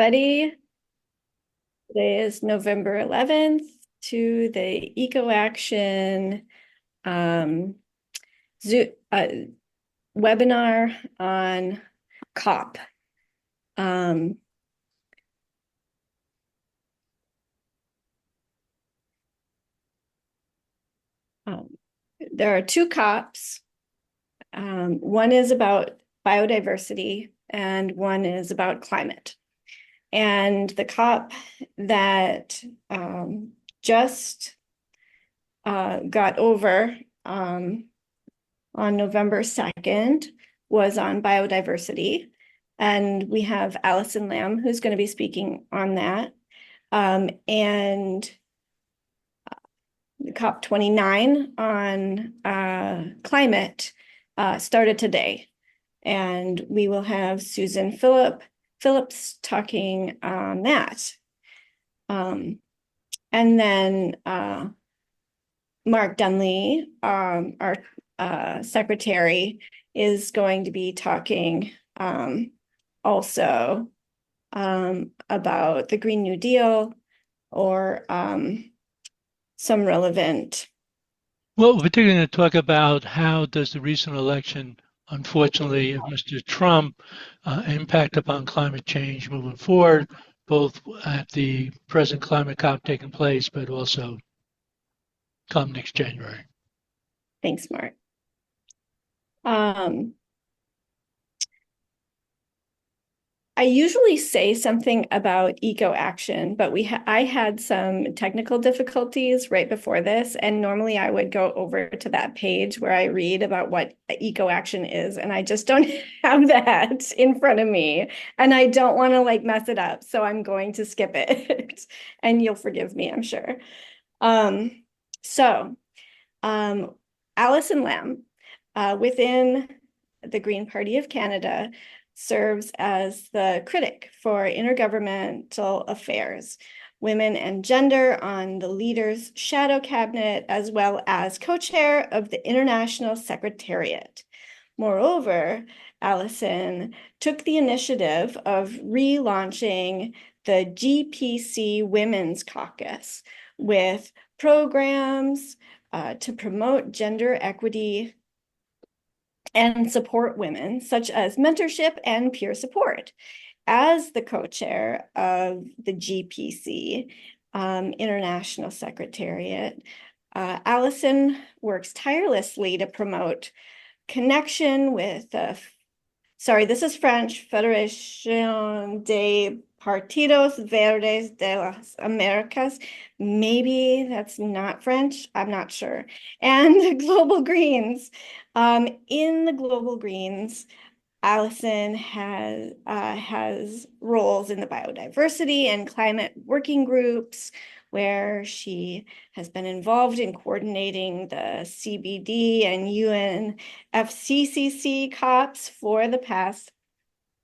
everybody. Today is November 11th to the EcoAction webinar on COP. There are two COPs. One is about biodiversity and one is about climate. And the COP that just got over on November 2nd was on biodiversity. And we have Alison Lam, who's going to be speaking on that. And COP29 on climate started today. And we will have Susan Phillips talking on that. And then Mark Dunlea, our secretary, is going to be talking also about the Green New Deal or some relevant. Well, we're going to talk about how does the recent election, unfortunately, of Mr. Trump impact upon climate change moving forward, both at the present climate COP taking place, but also come next January. Thanks, Mark. I usually say something about EcoAction, but I had some technical difficulties right before this, and normally I would go over to that page where I read about what EcoAction is, and I just don't have that in front of me, and I don't want to mess it up, so I'm going to skip it, and you'll forgive me, I'm sure. Alison Lam, within the Green Party of Canada, serves as the Critic for Intergovernmental Affairs, Women and Gender on the Leader's Shadow Cabinet, as well as co-chair of the International Secretariat. Moreover, Alison took the initiative of relaunching the GPC Women's Caucus with programs to promote gender equity and support women, such as mentorship and peer support. As the co-chair of the GPC International Secretariat, Alison works tirelessly to promote connection with, this is French, Fédération des Partidos Verdes de las Americas. Maybe that's not French, I'm not sure. And the Global Greens. In the Global Greens, Alison has roles in the biodiversity and climate working groups, where she has been involved in coordinating the CBD and UNFCCC COPs for the past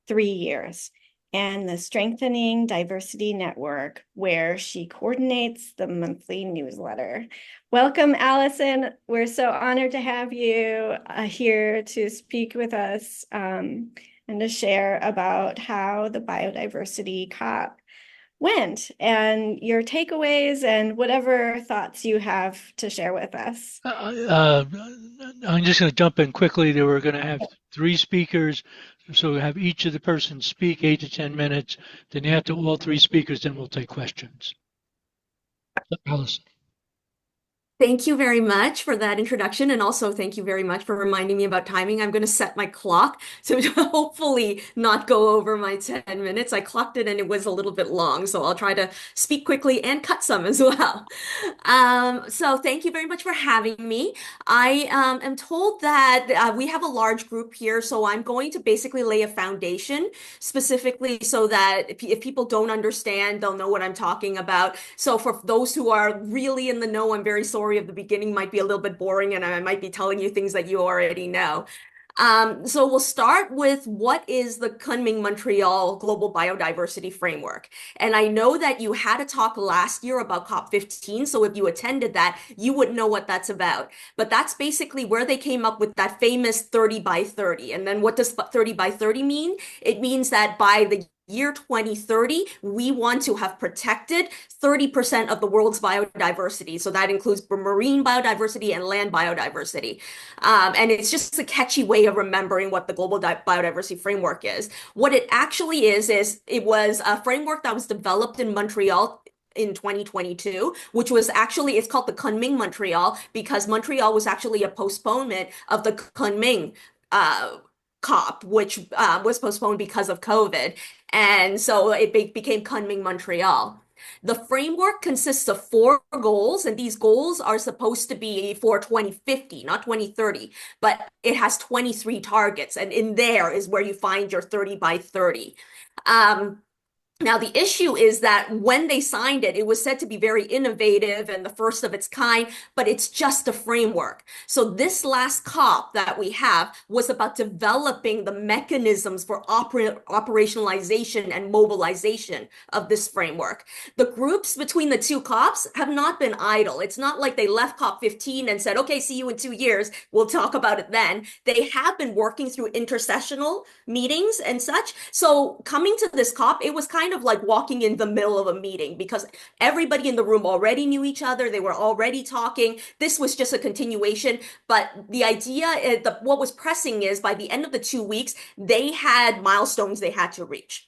3 years, and the Strengthening Diversity Network, where she coordinates the monthly newsletter. Welcome, Alison. We're so honored to have you here to speak with us and to share about how the Biodiversity COP went and your takeaways and whatever thoughts you have to share with us. I'm just going to jump in quickly. We're going to have 3 speakers. So we have each of the persons speak 8 to 10 minutes. Then after all 3 speakers, then we'll take questions. Alison. Thank you very much for that introduction, and also thank you very much for reminding me about timing. I'm going to set my clock to hopefully not go over my 10 minutes. I clocked it and it was a little bit long, so I'll try to speak quickly and cut some as well. So thank you very much for having me. I am told that we have a large group here, so I'm going to basically lay a foundation specifically so that if people don't understand, they'll know what I'm talking about. So for those who are really in the know, I'm very sorry of the beginning might be a little bit boring and I might be telling you things that you already know. So we'll start with what is the Kunming-Montreal Global Biodiversity Framework. And I know that you had a talk last year about COP15, so if you attended that, you would know what that's about. But that's basically where they came up with that famous 30 by 30. And then what does 30 by 30 mean? It means that by the year 2030, we want to have protected 30% of the world's biodiversity. So that includes marine biodiversity and land biodiversity. And it's just a catchy way of remembering what the global biodiversity framework is. What it actually is it was a framework that was developed in Montreal in 2022, which was actually, it's called the Kunming Montreal because Montreal was actually a postponement of the Kunming COP, which was postponed because of COVID. And so it became Kunming Montreal. The framework consists of 4 goals, and these goals are supposed to be for 2050, not 2030, but it has 23 targets, and in there is where you find your 30 by 30. Now, the issue is that when they signed it, it was said to be very innovative and the first of its kind, but it's just a framework. So this last COP that we have was about developing the mechanisms for operationalization and mobilization of this framework. The groups between the 2 COPs have not been idle. It's not like they left COP 15 and said, okay, see you in 2 years. We'll talk about it then. They have been working through intersessional meetings and such. So coming to this COP, it was kind of like walking in the middle of a meeting because everybody in the room already knew each other. They were already talking. This was just a continuation. But the idea, what was pressing is by the end of the 2 weeks, they had milestones they had to reach.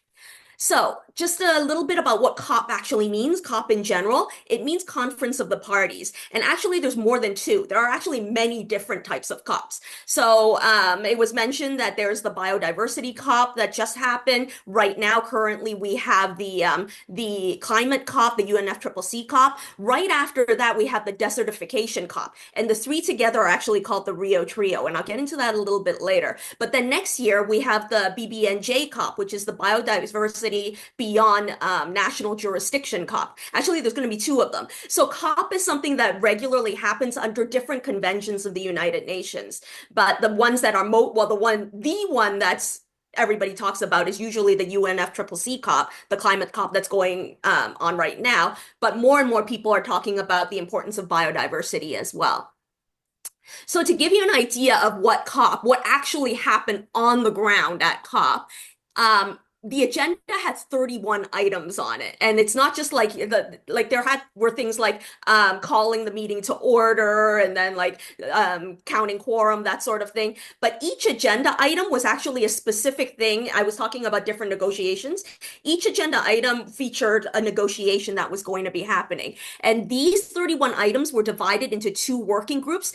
So just a little bit about what COP actually means, COP in general. It means Conference of the Parties. And actually, there's more than 2. There are actually many different types of COPs. So it was mentioned that there's the Biodiversity COP that just happened. Right now, currently, we have the Climate COP, the UNFCCC COP. Right after that, we have the Desertification COP. And the 3 together are actually called the Rio Trio. And I'll get into that a little bit later. But then next year, we have the BBNJ COP, which is the Biodiversity Beyond National Jurisdiction COP. Actually, there's going to be 2 of them. So COP is something that regularly happens under different conventions of the United Nations. But the ones that are the one that's everybody talks about is usually the UNFCCC COP, the climate COP that's going on right now. But more and more people are talking about the importance of biodiversity as well. So to give you an idea of what actually happened on the ground at COP, the agenda has 31 items on it. And it's not just like were things like calling the meeting to order and then counting quorum, that sort of thing. But each agenda item was actually a specific thing. I was talking about different negotiations. Each agenda item featured a negotiation that was going to be happening. And these 31 items were divided into 2 working groups.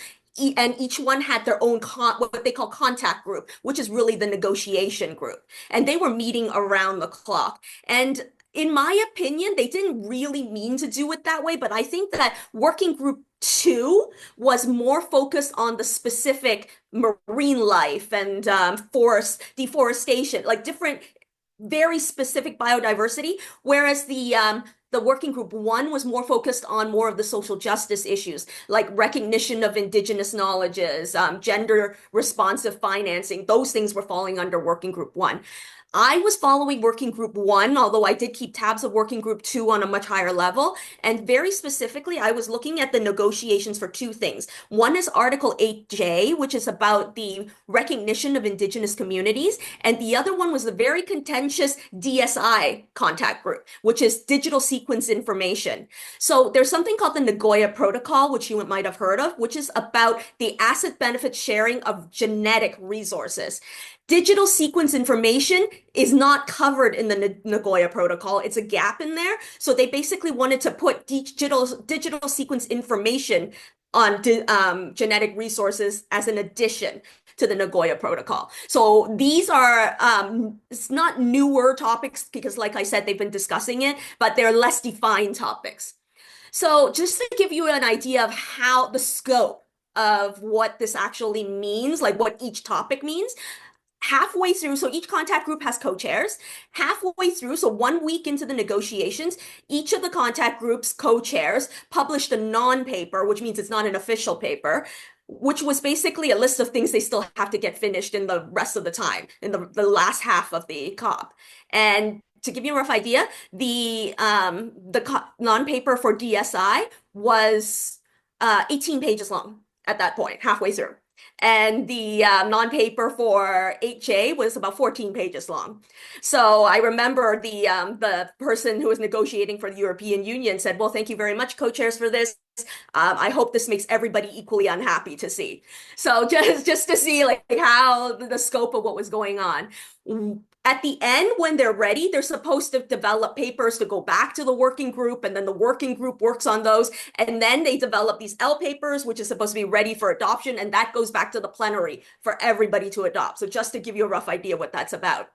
And each one had their own what they call contact group, which is really the negotiation group. And they were meeting around the clock. And in my opinion, they didn't really mean to do it that way, but I think that working group 2 was more focused on the specific marine life and forest deforestation, like different, very specific biodiversity, whereas the working group 1 was more focused on more of the social justice issues, like recognition of indigenous knowledges, gender responsive financing. Those things were falling under working group 1. I was following working group 1, although I did keep tabs of working group 2 on a much higher level. And very specifically, I was looking at the negotiations for 2 things. One is Article 8J, which is about the recognition of indigenous communities. And the other one was the very contentious DSI contact group, which is digital sequence information. So there's something called the Nagoya Protocol, which you might have heard of, which is about the asset benefit sharing of genetic resources. Digital sequence information is not covered in the Nagoya Protocol. It's a gap in there. So they basically wanted to put digital sequence information on genetic resources as an addition to the Nagoya Protocol. So these are, it's not newer topics because like I said, they've been discussing it, but they're less defined topics. So just to give you an idea of how the scope of what this actually means, like what each topic means, halfway through, so each contact group has co-chairs. Halfway through, so 1 week into the negotiations, each of the contact groups co-chairs published a non-paper, which means it's not an official paper, which was basically a list of things they still have to get finished in the rest of the time, in the last half of the COP. And to give you a rough idea, the non-paper for DSI was 18 pages long at that point, halfway through. And the non-paper for 8J was about 14 pages long. So I remember the person who was negotiating for the European Union said, well, thank you very much, co-chairs, for this. I hope this makes everybody equally unhappy to see. So just to see like how the scope of what was going on. At the end, when they're ready, they're supposed to develop papers to go back to the working group, and then the working group works on those, and then they develop these L papers, which is supposed to be ready for adoption, and that goes back to the plenary for everybody to adopt. So just to give you a rough idea what that's about.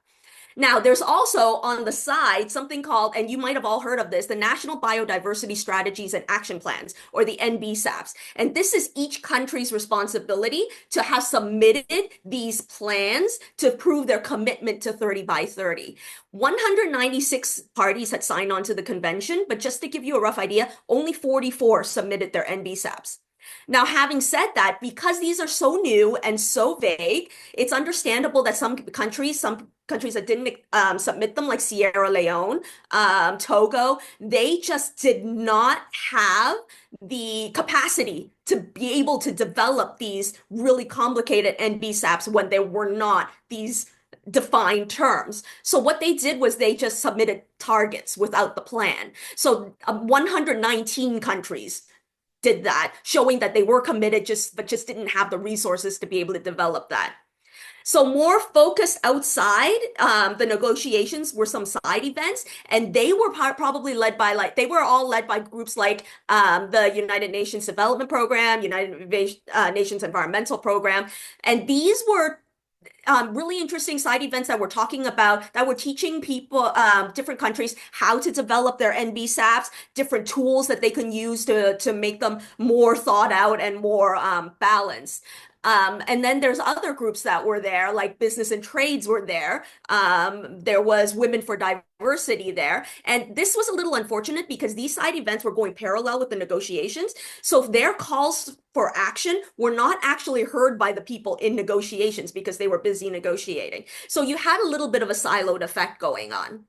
Now, there's also on the side something called, and you might have all heard of this, the National Biodiversity Strategies and Action Plans, or the NBSAPs. And this is each country's responsibility to have submitted these plans to prove their commitment to 30 by 30. 196 parties had signed on to the convention, but just to give you a rough idea, only 44 submitted their NBSAPs. Now, having said that, because these are so new and so vague, it's understandable that some countries that didn't submit them, like Sierra Leone, Togo, they just did not have the capacity to be able to develop these really complicated NBSAPs when there were not these defined terms. So what they did was they just submitted targets without the plan. So 119 countries did that, showing that they were committed, but just didn't have the resources to be able to develop that. So more focused outside the negotiations were some side events, and they were probably led by they were all led by groups like the United Nations Development Program, United Nations Environmental Program, and these were really interesting side events that we're talking about, that were teaching people, different countries, how to develop their NBSAPs, different tools that they can use to make them more thought out and more balanced. And then there's other groups that were there, like business and trades were there. There was Women for Diversity there. And this was a little unfortunate because these side events were going parallel with the negotiations. So their calls for action were not actually heard by the people in negotiations because they were busy negotiating. So you had a little bit of a siloed effect going on.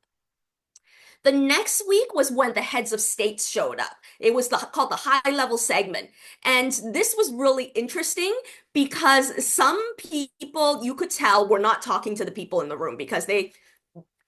The next week was when the heads of states showed up. It was called the high-level segment. And this was really interesting because some people, you could tell, were not talking to the people in the room because they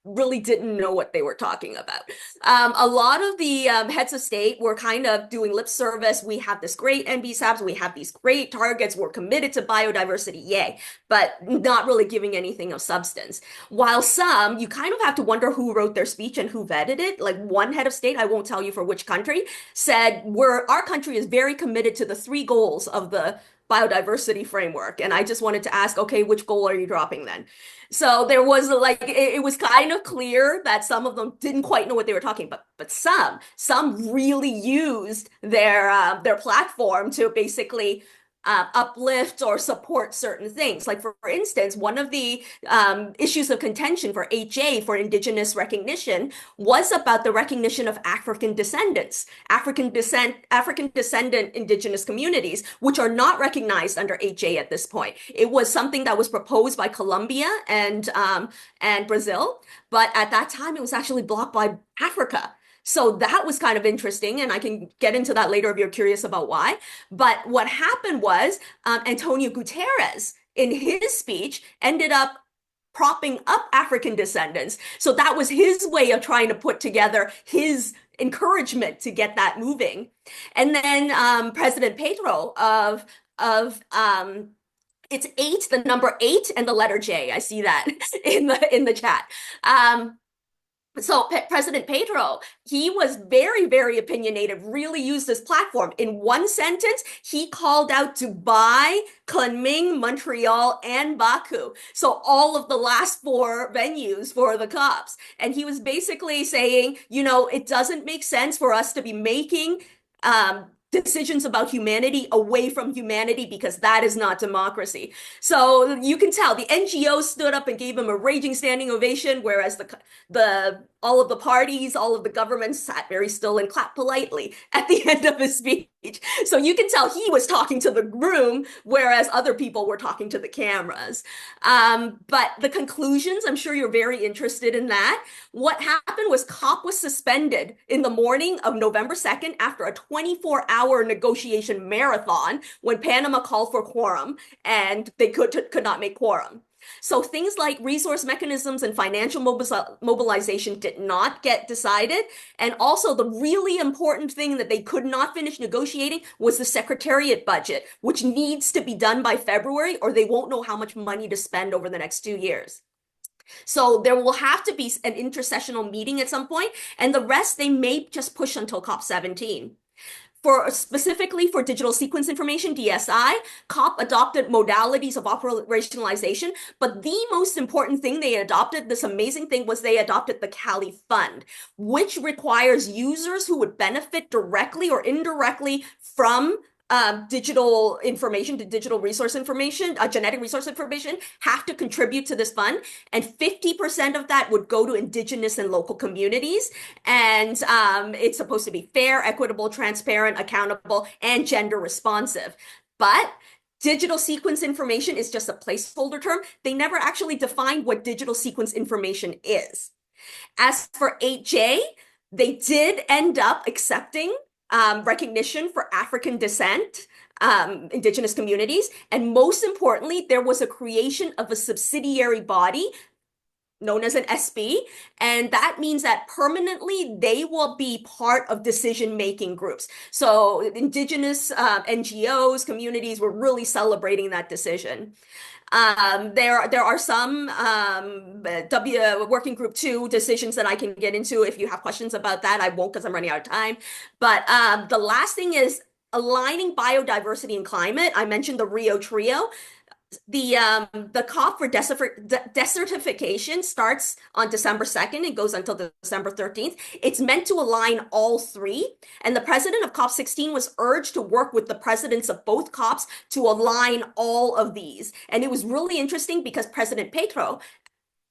really didn't know what they were talking about. A lot of the heads of state were kind of doing lip service. We have this great NBSAPs, we have these great targets, we're committed to biodiversity, yay, but not really giving anything of substance. While some, you kind of have to wonder who wrote their speech and who vetted it. Like one head of state, I won't tell you for which country, said, our country is very committed to the 3 goals of the biodiversity framework. And I just wanted to ask, okay, which goal are you dropping then? So there was it was kind of clear that some of them didn't quite know what they were talking about, but some really used their platform to basically uplift or support certain things. Like for instance, one of the issues of contention for HA, for Indigenous recognition, was about the recognition of African descendants, African descendant Indigenous communities, which are not recognized under HA at this point. It was something that was proposed by Colombia and Brazil, but at that time it was actually blocked by Africa. So that was kind of interesting, and I can get into that later if you're curious about why. But what happened was Antonio Guterres, in his speech, ended up propping up African descendants. So that was his way of trying to put together his encouragement to get that moving. And then President Pedro of it's 8, the number 8 and the letter J. I see that in the chat. So President Pedro, he was very, very opinionated, really used this platform. In one sentence, he called out Dubai, Kunming, Montreal, and Baku. So all of the last 4 venues for the COPs. And he was basically saying, it doesn't make sense for us to be making decisions about humanity away from humanity, because that is not democracy. So you can tell the NGOs stood up and gave him a raging standing ovation, whereas all of the parties, all of the governments sat very still and clapped politely at the end of his speech. So you can tell he was talking to the room, whereas other people were talking to the cameras. But the conclusions, I'm sure you're very interested in that. What happened was COP was suspended in the morning of November 2nd after a 24-hour negotiation marathon when Panama called for quorum and they could not make quorum. So things like resource mechanisms and financial mobilization did not get decided. And also the really important thing that they could not finish negotiating was the Secretariat budget, which needs to be done by February or they won't know how much money to spend over the next 2 years. So there will have to be an intersessional meeting at some point, and the rest they may just push until COP17. Specifically for digital sequence information, DSI, COP adopted modalities of operationalization, but the most important thing they adopted, this amazing thing, was they adopted the Cali Fund, which requires users who would benefit directly or indirectly from digital information, to digital resource information, genetic resource information, have to contribute to this fund. And 50% of that would go to indigenous and local communities. And it's supposed to be fair, equitable, transparent, accountable, and gender responsive. But digital sequence information is just a placeholder term. They never actually defined what digital sequence information is. As for 8J, they did end up accepting recognition for African descent, indigenous communities. And most importantly, there was a creation of a subsidiary body known as an SB. And that means that permanently they will be part of decision-making groups. So indigenous NGOs, communities were really celebrating that decision. There are some working group 2 decisions that I can get into. If you have questions about that, I won't because I'm running out of time. But the last thing is aligning biodiversity and climate. I mentioned the Rio Trio. The COP for desertification starts on December 2nd. It goes until December 13th. It's meant to align all 3. And the president of COP16 was urged to work with the presidents of both COPs to align all of these. And it was really interesting because President Petro,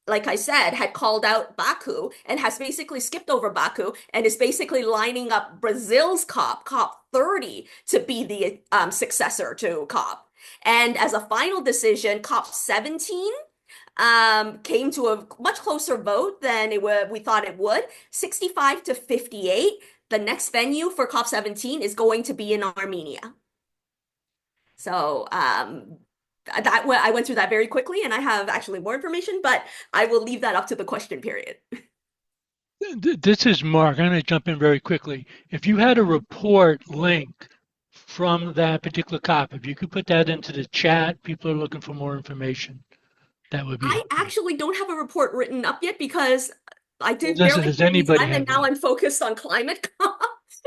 like I said, had called out Baku and has basically skipped over Baku and is basically lining up Brazil's COP30, to be the successor to COP. And as a final decision, COP17 came to a much closer vote than we thought it would, 65 to 58. The next venue for COP17 is going to be in Armenia. So I went through that very quickly, and I have actually more information, but I will leave that up to the question period. This is Mark. I'm going to jump in very quickly. If you had a report link from that particular COP, if you could put that into the chat, people are looking for more information. That would be helpful. Actually don't have a report written up yet because I did Does anybody and now I'm focused on climate COP.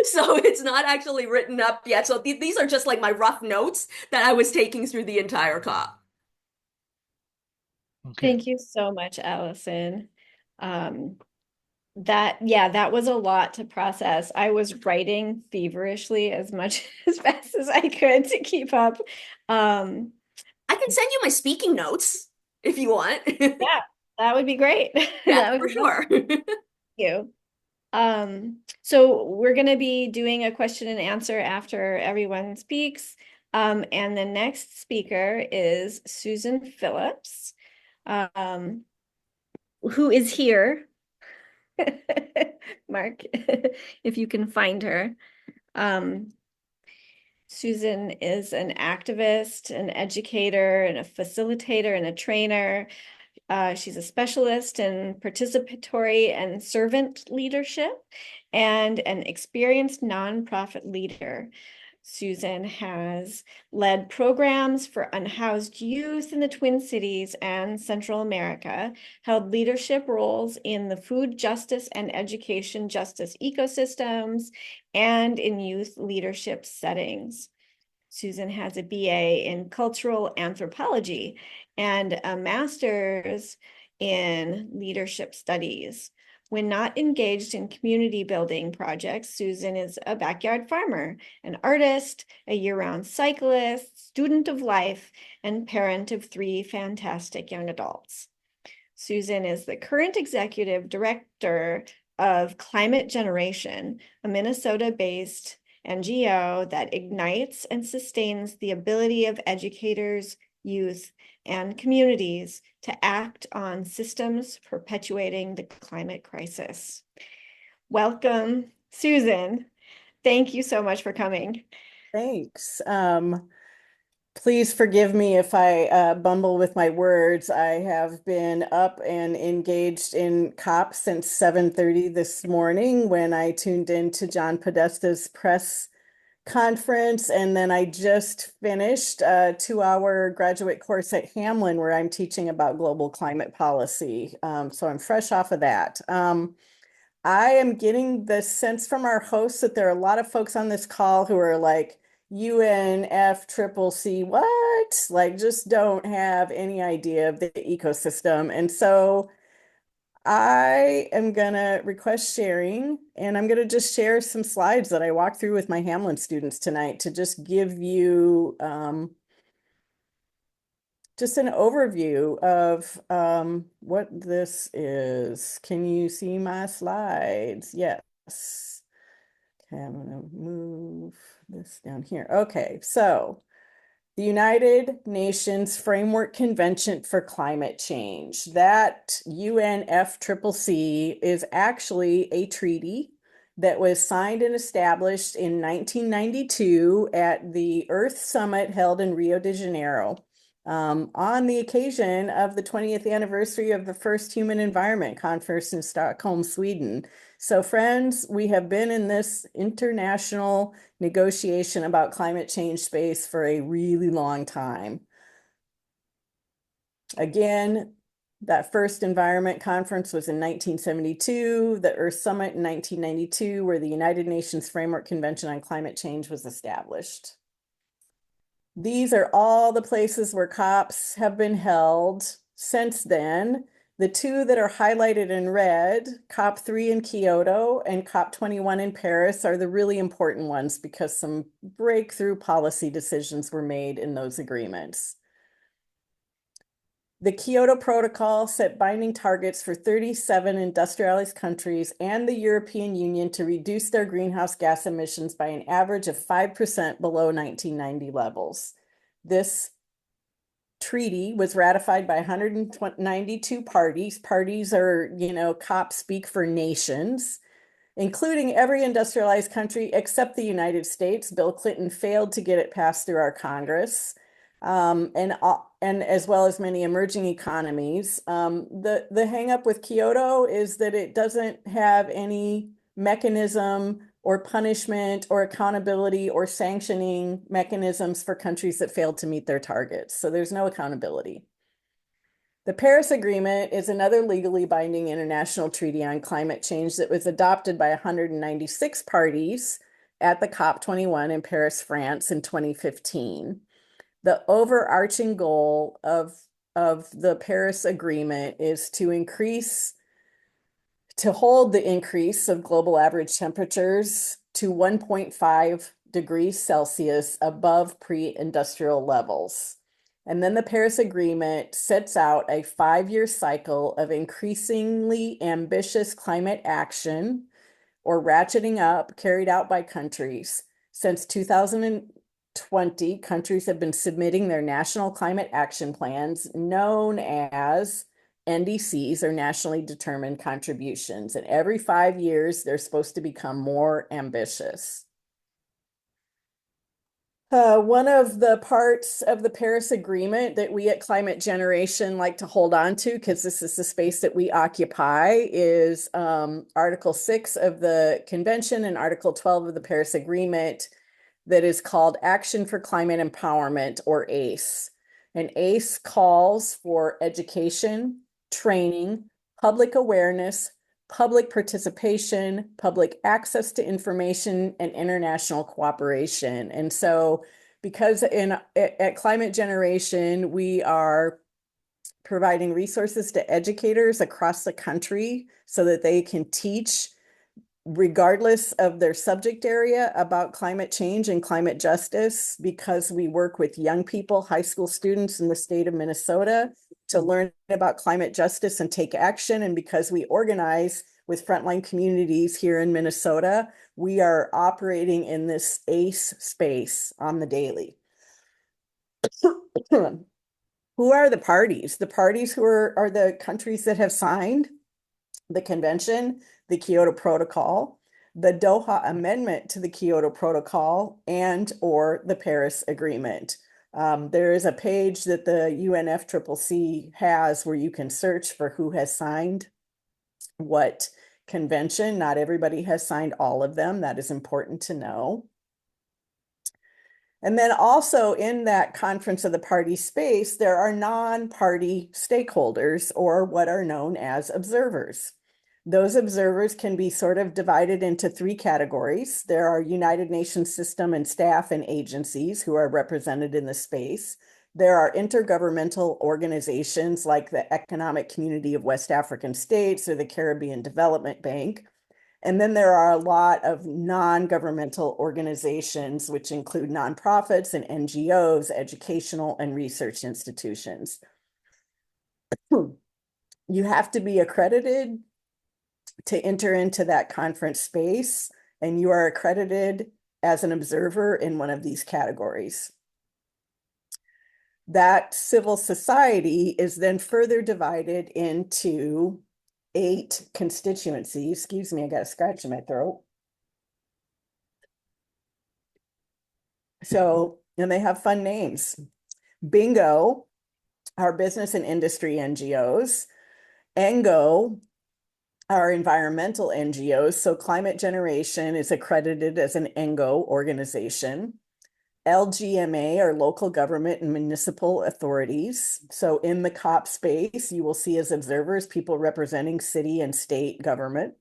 So it's not actually written up yet. So these are just like my rough notes that I was taking through the entire COP. Okay. Thank you so much, Alison. That was a lot to process. I was writing feverishly as fast as I could to keep up. I can send you my speaking notes if you want. Yeah, that would be great. Yeah, That would for be sure. Thank you. So we're going to be doing a question and answer after everyone speaks. And the next speaker is Susan Phillips, who is here. Mark, if you can find her. Susan is an activist, an educator, and a facilitator, and a trainer. She's a specialist in participatory and servant leadership and an experienced nonprofit leader. Susan has led programs for unhoused youth in the Twin Cities and Central America, held leadership roles in the food justice and education justice ecosystems, and in youth leadership settings. Susan has a BA in cultural anthropology and a master's in leadership studies. When not engaged in community building projects, Susan is a backyard farmer, an artist, a year-round cyclist, student of life, and parent of 3 fantastic young adults. Susan is the current executive director of Climate Generation, a Minnesota-based NGO that ignites and sustains the ability of educators, youth, and communities to act on systems perpetuating the climate crisis. Welcome, Susan. Thank you so much for coming. Thanks. Please forgive me if I bumble with my words. I have been up and engaged in COP since 7:30 this morning when I tuned in to John Podesta's press conference, and then I just finished a 2-hour graduate course at Hamlin where I'm teaching about global climate policy. So I'm fresh off of that. I am getting the sense from our hosts that there are a lot of folks on this call who are like, UNFCCC, what? Like, just don't have any idea of the ecosystem. And so I am gonna request sharing, and I'm gonna just share some slides that I walked through with my Hamlin students tonight to just give you just an overview of what this is. Can you see my slides? Yes. Okay, I'm gonna move this down here. Okay, so the United Nations Framework Convention for Climate Change. That UNFCCC is actually a treaty that was signed and established in 1992 at the Earth Summit held in Rio de Janeiro on the occasion of the 20th anniversary of the first Human Environment Conference in Stockholm, Sweden. So friends, we have been in this international negotiation about climate change space for a really long time. Again, that first environment conference was in 1972, the Earth Summit in 1992, where the United Nations Framework Convention on Climate Change was established. These are all the places where COPs have been held since then. The two that are highlighted in red, COP3 in Kyoto and COP21 in Paris, are the really important ones because some breakthrough policy decisions were made in those agreements. The Kyoto Protocol set binding targets for 37 industrialized countries and the European Union to reduce their greenhouse gas emissions by an average of 5% below 1990 levels. This treaty was ratified by 192 parties. Parties are, COP speak for nations, including every industrialized country except the United States. Bill Clinton failed to get it passed through our Congress. And as well as many emerging economies. The hang up with Kyoto is that it doesn't have any mechanism or punishment or accountability or sanctioning mechanisms for countries that failed to meet their targets. So there's no accountability. The Paris Agreement is another legally binding international treaty on climate change that was adopted by 196 parties at the COP21 in Paris, France in 2015. The overarching goal of the Paris Agreement is to hold the increase of global average temperatures to 1.5 degrees Celsius above pre-industrial levels. And then the Paris Agreement sets out a 5-year cycle of increasingly ambitious climate action or ratcheting up carried out by countries. Since 2020, countries have been submitting their national climate action plans known as NDCs, or nationally determined contributions. And every 5 years, they're supposed to become more ambitious. One of the parts of the Paris Agreement that we at Climate Generation like to hold on to, because this is the space that we occupy, is Article 6 of the Convention and Article 12 of the Paris Agreement, that is called Action for Climate Empowerment, or ACE. And ACE calls for education, training, public awareness, public participation, public access to information, and international cooperation. And so because at Climate Generation, we are providing resources to educators across the country so that they can teach, regardless of their subject area, about climate change and climate justice, because we work with young people, high school students in the state of Minnesota, to learn about climate justice and take action. And because we organize with frontline communities here in Minnesota, we are operating in this ACE space on the daily. Who are the parties? The parties who are the countries that have signed the convention, the Kyoto Protocol, the Doha Amendment to the Kyoto Protocol, and or the Paris Agreement. There is a page that the UNFCCC has where you can search for who has signed what convention. Not everybody has signed all of them. That is important to know. And then also in that Conference of the Party space, there are non-party stakeholders, or what are known as observers. Those observers can be sort of divided into three categories. There are United Nations system and staff and agencies who are represented in the space. There are intergovernmental organizations like the Economic Community of West African States or the Caribbean Development Bank. And then there are a lot of non-governmental organizations, which include nonprofits and NGOs, educational and research institutions. You have to be accredited to enter into that conference space, and you are accredited as an observer in one of these categories. That civil society is then further divided into 8 constituencies. Excuse me, I got a scratch in my throat. So, and they have fun names. Bingo are business and industry NGOs. ENGO are environmental NGOs. So Climate Generation is accredited as an ENGO organization. LGMA are local government and municipal authorities. So in the COP space, you will see as observers people representing city and state government.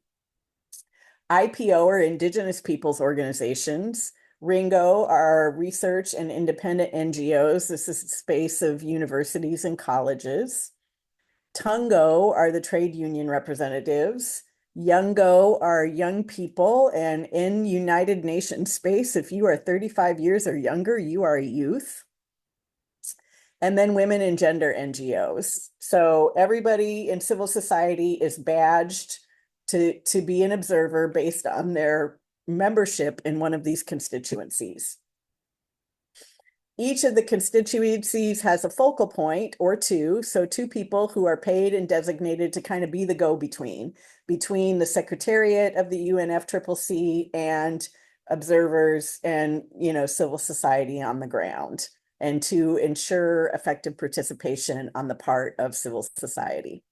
IPO are Indigenous Peoples Organizations. RINGO are research and independent NGOs. This is the space of universities and colleges. TUNGO are the trade union representatives. YOUNGO are young people, and in United Nations space, if you are 35 years or younger, you are a youth. And then women and gender NGOs. So everybody in civil society is badged to be an observer based on their membership in one of these constituencies. Each of the constituencies has a focal point or two. So 2 people who are paid and designated to kind of be the go-between between the Secretariat of the UNFCCC and observers and, civil society on the ground, and to ensure effective participation on the part of civil society.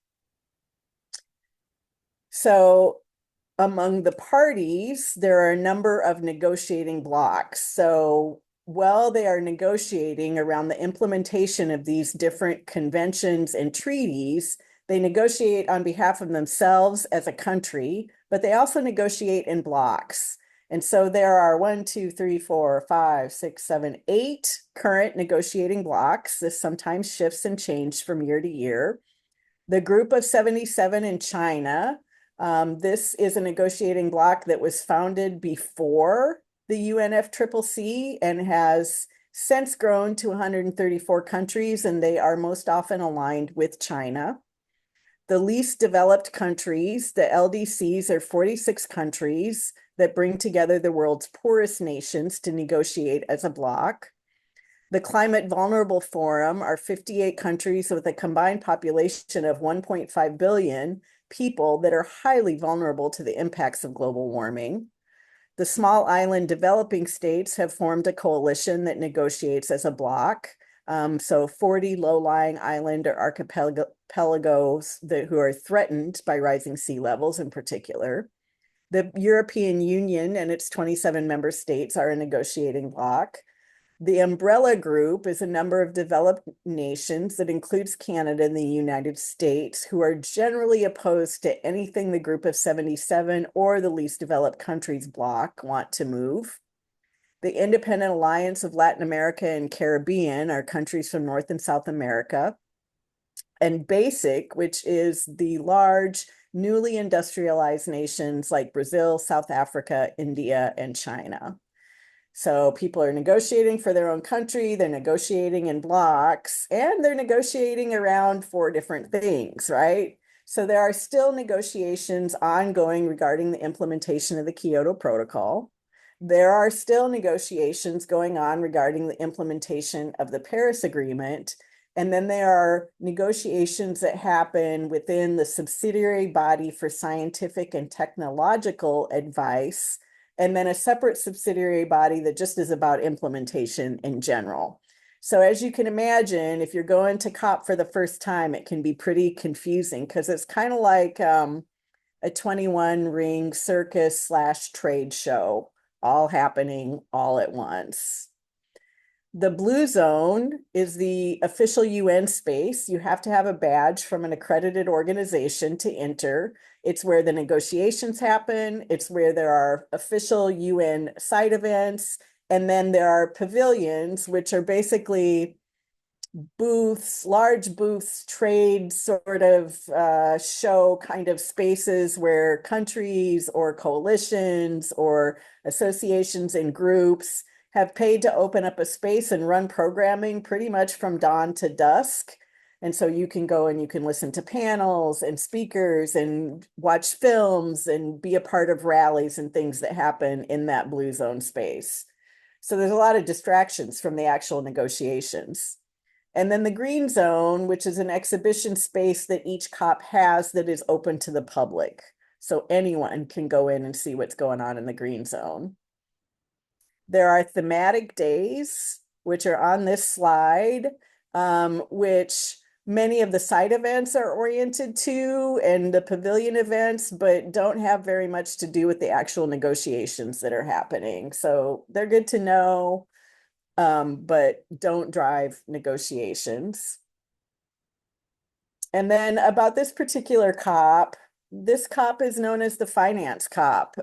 So among the parties, there are a number of negotiating blocks. So while they are negotiating around the implementation of these different conventions and treaties, they negotiate on behalf of themselves as a country, but they also negotiate in blocks. And so there are 1, 2, 3, 4, 5, 6, 7, 8 current negotiating blocks. This sometimes shifts and changes from year to year. The Group of 77 in China, this is a negotiating bloc that was founded before the UNFCCC and has since grown to 134 countries, and they are most often aligned with China. The least developed countries, the LDCs, are 46 countries that bring together the world's poorest nations to negotiate as a bloc. The Climate Vulnerable Forum are 58 countries with a combined population of 1.5 billion people that are highly vulnerable to the impacts of global warming. The small island developing states have formed a coalition that negotiates as a bloc. So 40 low-lying island or archipelagos who are threatened by rising sea levels in particular. The European Union and its 27 member states are a negotiating bloc. The umbrella group is a number of developed nations that includes Canada and the United States, who are generally opposed to anything the Group of 77 or the least developed countries bloc want to move. The Independent Alliance of Latin America and Caribbean are countries from North and South America. And BASIC, which is the large, newly industrialized nations like Brazil, South Africa, India, and China. So people are negotiating for their own country, they're negotiating in blocks, and they're negotiating around 4 different things, right? So there are still negotiations ongoing regarding the implementation of the Kyoto Protocol. There are still negotiations going on regarding the implementation of the Paris Agreement. And then there are negotiations that happen within the subsidiary body for scientific and technological advice, and then a separate subsidiary body that just is about implementation in general. So as you can imagine, if you're going to COP for the first time, it can be pretty confusing because it's kind of like a 21 ring circus / trade show, all happening all at once. The blue zone is the official UN space. You have to have a badge from an accredited organization to enter. It's where the negotiations happen. It's where there are official UN side events. And then there are pavilions, which are basically booths, large booths, trade sort of show kind of spaces where countries or coalitions or associations and groups have paid to open up a space and run programming pretty much from dawn to dusk. And so you can go and you can listen to panels and speakers and watch films and be a part of rallies and things that happen in that blue zone space. So there's a lot of distractions from the actual negotiations. And then the green zone, which is an exhibition space that each COP has that is open to the public. So anyone can go in and see what's going on in the green zone. There are thematic days, which are on this slide, which many of the side events are oriented to and the pavilion events, but don't have very much to do with the actual negotiations that are happening. So they're good to know, but don't drive negotiations. And then about this particular COP, this COP is known as the Finance COP.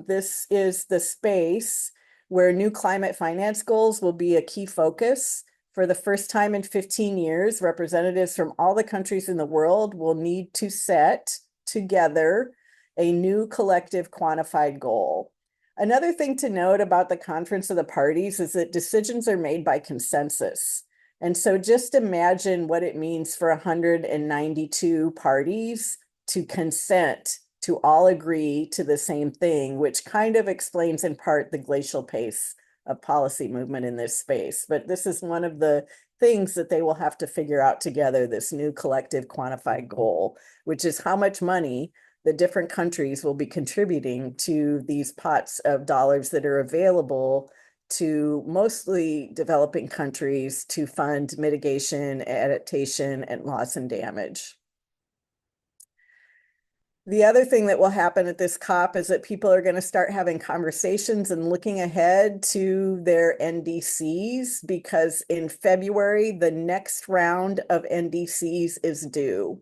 This is the space where new climate finance goals will be a key focus. For the first time in 15 years, representatives from all the countries in the world will need to set together a new collective quantified goal. Another thing to note about the Conference of the Parties is that decisions are made by consensus. And so just imagine what it means for 192 parties to consent to all agree to the same thing, which kind of explains in part the glacial pace of policy movement in this space. But this is one of the things that they will have to figure out together, this new collective quantified goal, which is how much money the different countries will be contributing to these pots of dollars that are available to mostly developing countries to fund mitigation, adaptation, and loss and damage. The other thing that will happen at this COP is that people are going to start having conversations and looking ahead to their NDCs, because in February, the next round of NDCs is due.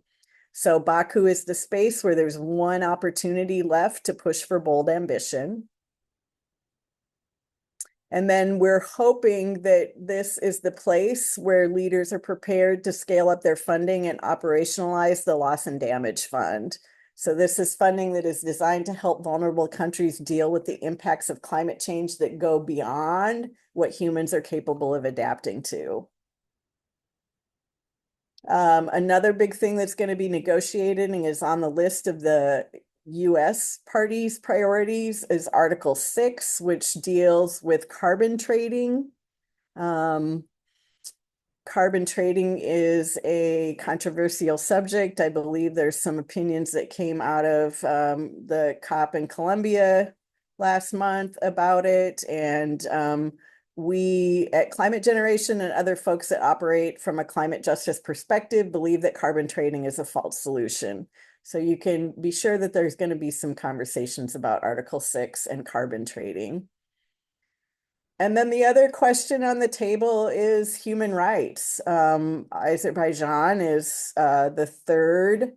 So Baku is the space where there's one opportunity left to push for bold ambition. And then we're hoping that this is the place where leaders are prepared to scale up their funding and operationalize the Loss and Damage Fund. So this is funding that is designed to help vulnerable countries deal with the impacts of climate change that go beyond what humans are capable of adapting to. Another big thing that's going to be negotiated and is on the list of the US parties' priorities is Article 6, which deals with carbon trading. Carbon trading is a controversial subject. I believe there's some opinions that came out of the COP in Colombia last month about it. And we at Climate Generation and other folks that operate from a climate justice perspective believe that carbon trading is a false solution. So you can be sure that there's going to be some conversations about Article 6 and carbon trading. And then the other question on the table is human rights. Azerbaijan is the third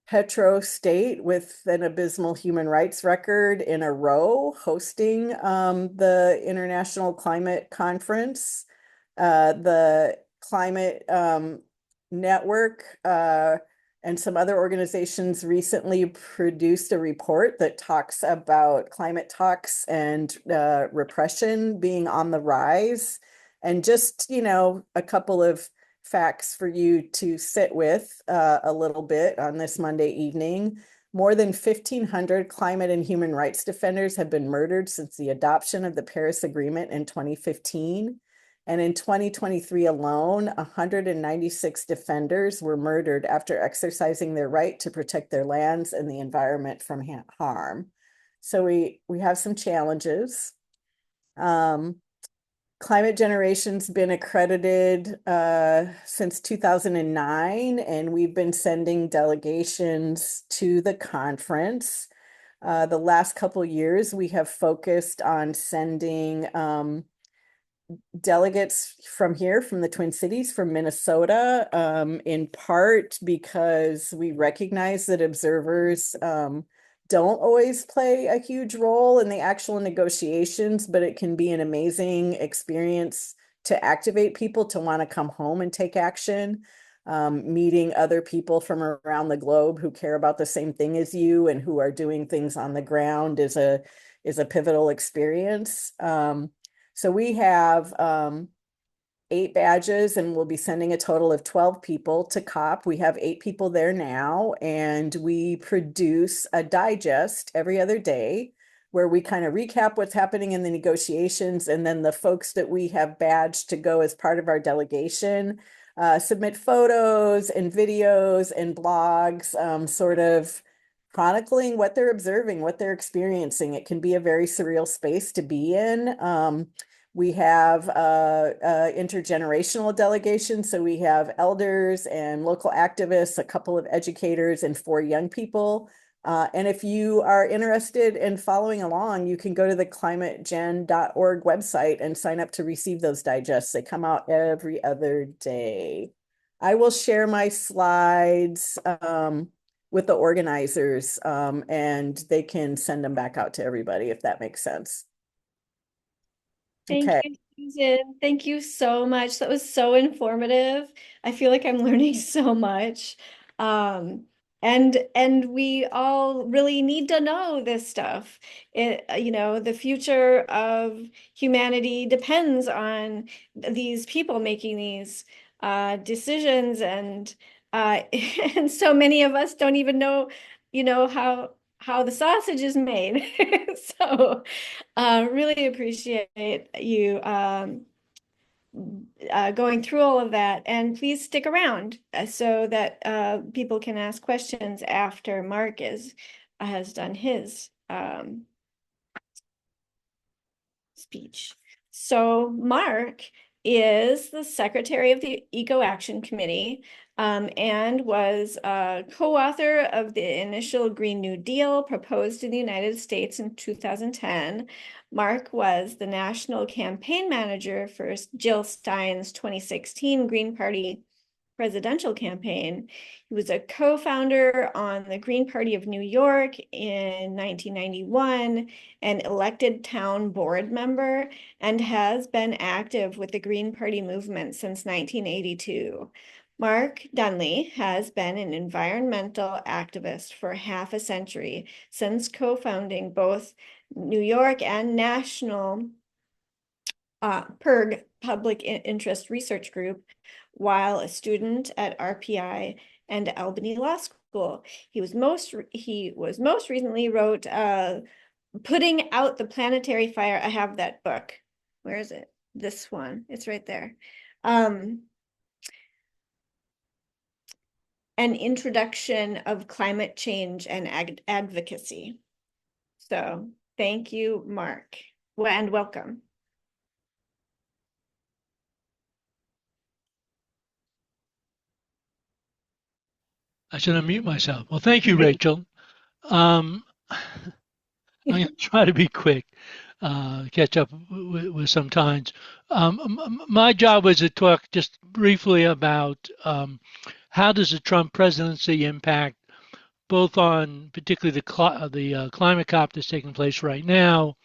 petro state with an abysmal human rights record in a row hosting the International Climate Conference. The Climate Network and some other organizations recently produced a report that talks about climate talks and repression being on the rise. And just, a couple of facts for you to sit with a little bit on this Monday evening. More than 1,500 climate and human rights defenders have been murdered since the adoption of the Paris Agreement in 2015. And in 2023 alone, 196 defenders were murdered after exercising their right to protect their lands and the environment from harm. So we have some challenges. Climate Generation's been accredited since 2009, and we've been sending delegations to the conference. The last couple of years, we have focused on sending delegates from here, from the Twin Cities, from Minnesota, in part because we recognize that observers don't always play a huge role in the actual negotiations, but it can be an amazing experience to activate people to want to come home and take action. Meeting other people from around the globe who care about the same thing as you and who are doing things on the ground is a pivotal experience. So we have 8 badges, and we'll be sending a total of 12 people to COP. We have 8 people there now, and we produce a digest every other day where we kind of recap what's happening in the negotiations, and then the folks that we have badged to go as part of our delegation submit photos and videos and blogs, sort of chronicling what they're observing, what they're experiencing. It can be a very surreal space to be in. We have intergenerational delegations. So we have elders and local activists, a couple of educators, and 4 young people. And if you are interested in following along, you can go to the climategen.org website and sign up to receive those digests. They come out every other day. I will share my slides with the organizers, and they can send them back out to everybody if that makes sense. Thank Okay. you, Susan. Thank you so much. That was so informative. I feel like I'm learning so much. And we all really need to know this stuff. The future of humanity depends on these people making these decisions, and and so many of us don't even know, how the sausage is made. So really appreciate you going through all of that, and please stick around so that people can ask questions after Mark has done his speech. So Mark is the secretary of the EcoAction Committee, and was a co-author of the initial Green New Deal proposed in the United States in 2010. Mark was the national campaign manager for Jill Stein's 2016 Green Party presidential campaign. He was a co-founder on the Green Party of New York in 1991, an elected town board member, and has been active with the Green Party movement since 1982. Mark Dunlea has been an environmental activist for half a century, since co-founding both New York and national PIRG, Public Interest Research Group, while a student at RPI and Albany Law School. He was most recently wrote Putting Out the Planetary Fire. I have that book. Where is it? This one. It's right there. An Introduction of Climate Change and Advocacy. So thank you, Mark, and welcome. I should unmute myself. Well, thank you, Rachel. I'm going to try to be quick, catch up with some times. My job was to talk just briefly about how does the Trump presidency impact both on particularly the climate COP that's taking place right now,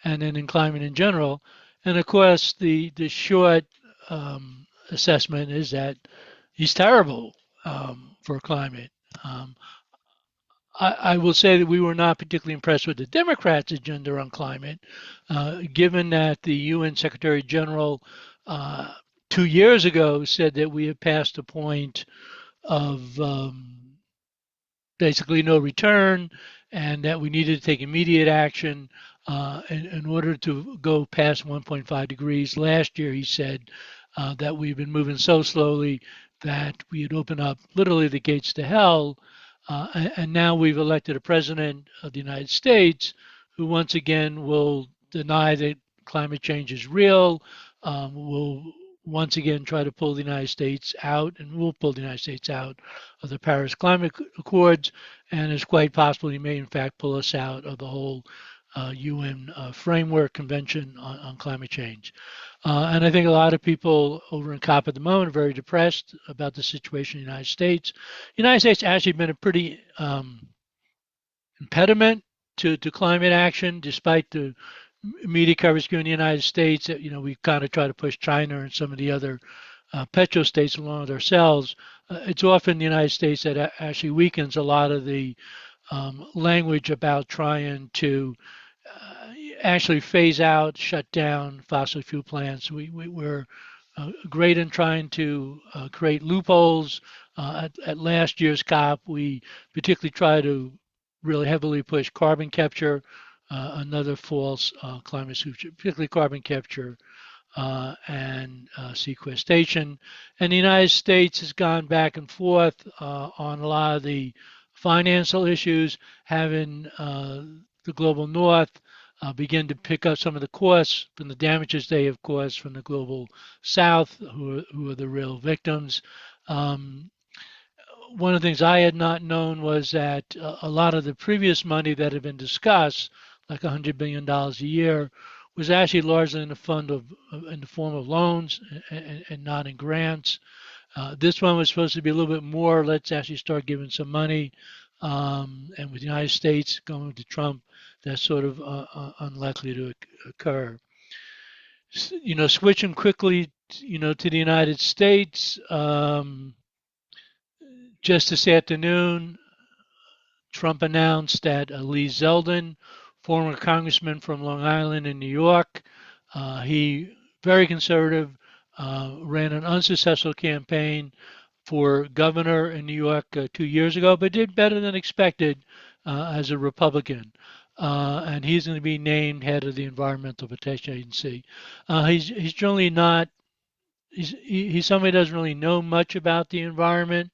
and then in climate in general. And of course, the short assessment is that he's terrible for climate. I will say that we were not particularly impressed with the Democrats' agenda on climate, given that the UN Secretary General 2 years ago said that we had passed a point of basically no return, and that we needed to take immediate action in order to go past 1.5 degrees. Last year, he said that we've been moving so slowly that we had opened up literally the gates to hell. And now we've elected a president of the United States who once again will deny that climate change is real, will once again try to pull the United States out, and will pull the United States out of the Paris Climate Accords, and it's quite possible he may in fact pull us out of the whole UN framework convention on climate change. And I think a lot of people over in COP at the moment are very depressed about the situation in the United States. The United States actually been a pretty impediment to climate action, despite the media coverage here in the United States. You know, we kind of try to push China and some of the other petro-states along with ourselves. It's often the United States that actually weakens a lot of the language about trying to actually phase out, shut down fossil fuel plants. We're great in trying to create loopholes. At last year's COP, we particularly tried to really heavily push carbon capture, another false climate solution, particularly carbon capture and sequestration. And the United States has gone back and forth on a lot of the financial issues, having the global north begin to pick up some of the costs from the damages they have caused from the global south, who are the real victims. One of the things I had not known was that a lot of the previous money that had been discussed, like $100 billion a year, was actually largely in the form of loans and not in grants. This one was supposed to be a little bit more. Let's actually start giving some money. And with the United States going to Trump, that's sort of unlikely to occur. You know, switching quickly, you know, to the United States. Just this afternoon, Trump announced that Lee Zeldin, former congressman from Long Island in New York, he, very conservative, ran an unsuccessful campaign for governor in New York 2 years ago, but did better than expected as a Republican. And he's going to be named head of the Environmental Protection Agency. He's generally not, he's somebody who doesn't really know much about the environment.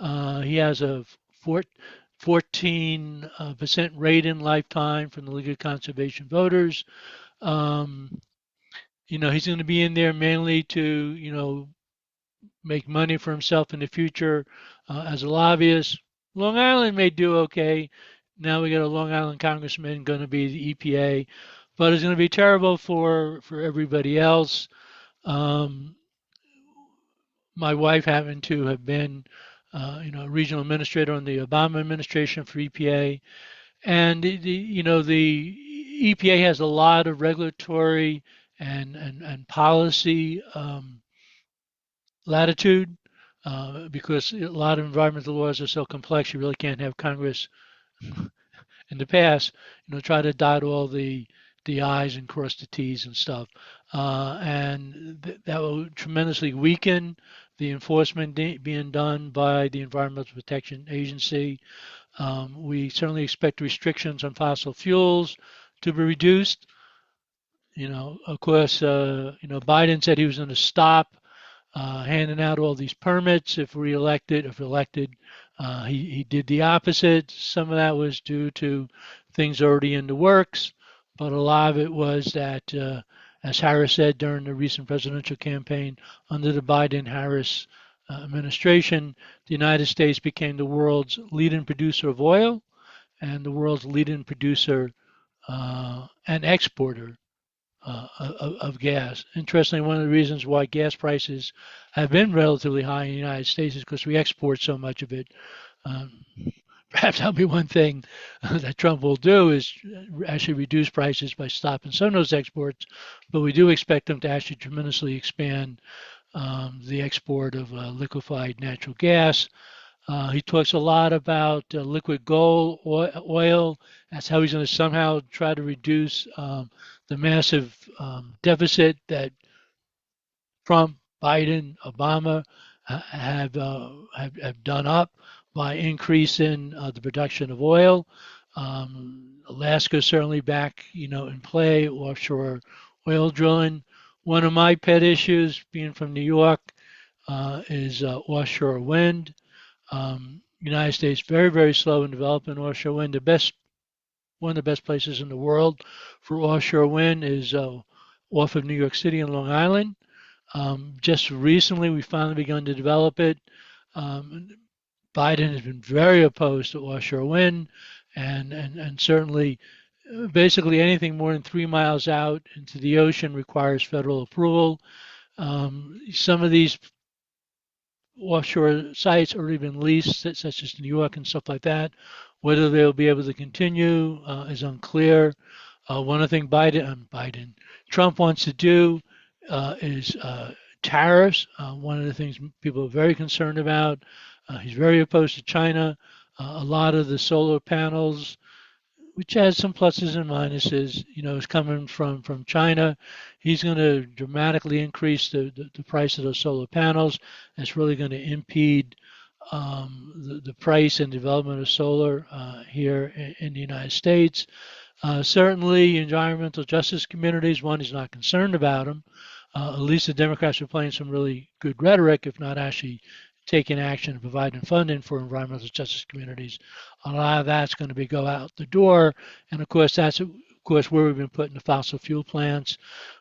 He has a 14% rate-in lifetime from the League of Conservation Voters. You know, he's going to be in there mainly to, you know, make money for himself in the future as a lobbyist. Long Island may do okay. Now we got a Long Island congressman going to be the EPA, but it's going to be terrible for everybody else. My wife happened to have been, you know, regional administrator on the Obama administration for EPA, and you know, the EPA has a lot of regulatory and policy latitude because a lot of environmental laws are so complex. You really can't have Congress in the past, you know, try to dot all the I's and cross the T's and stuff, and that will tremendously weaken the enforcement being done by the Environmental Protection Agency. We certainly expect restrictions on fossil fuels to be reduced. You know, of course, you know, Biden said he was going to stop handing out all these permits if elected. He did the opposite. Some of that was due to things already in the works, but a lot of it was that, as Harris said during the recent presidential campaign, under the Biden-Harris administration, the United States became the world's leading producer of oil and the world's leading producer and exporter of gas. Interestingly, one of the reasons why gas prices have been relatively high in the United States is because we export so much of it. Perhaps that'll be one thing that Trump will do, is actually reduce prices by stopping some of those exports, but we do expect him to actually tremendously expand the export of liquefied natural gas. He talks a lot about liquid gold oil. That's how he's going to somehow try to reduce the massive deficit that Trump Biden, Obama have done up by increasing the production of oil. Alaska is certainly back, in play, offshore oil drilling. One of my pet issues, being from New York, is offshore wind. United States very, very slow in developing offshore wind. One of the best places in the world for offshore wind is off of New York City and Long Island. Just recently, we finally begun to develop it. Biden has been very opposed to offshore wind, and certainly, basically anything more than 3 miles out into the ocean requires federal approval. Some of these offshore sites are even leased, such as New York and stuff like that. Whether they'll be able to continue is unclear. One of the things Trump wants to do is tariffs. One of the things people are very concerned about. He's very opposed to China. A lot of the solar panels, which has some pluses and minuses, is coming from China. He's going to dramatically increase the price of those solar panels. That's really going to impede the price and development of solar here in the United States. Certainly, environmental justice communities, one is not concerned about them. At least the Democrats are playing some really good rhetoric, if not actually taking action and providing funding for environmental justice communities. A lot of that's going to go out the door, and of course that's where we've been putting the fossil fuel plants.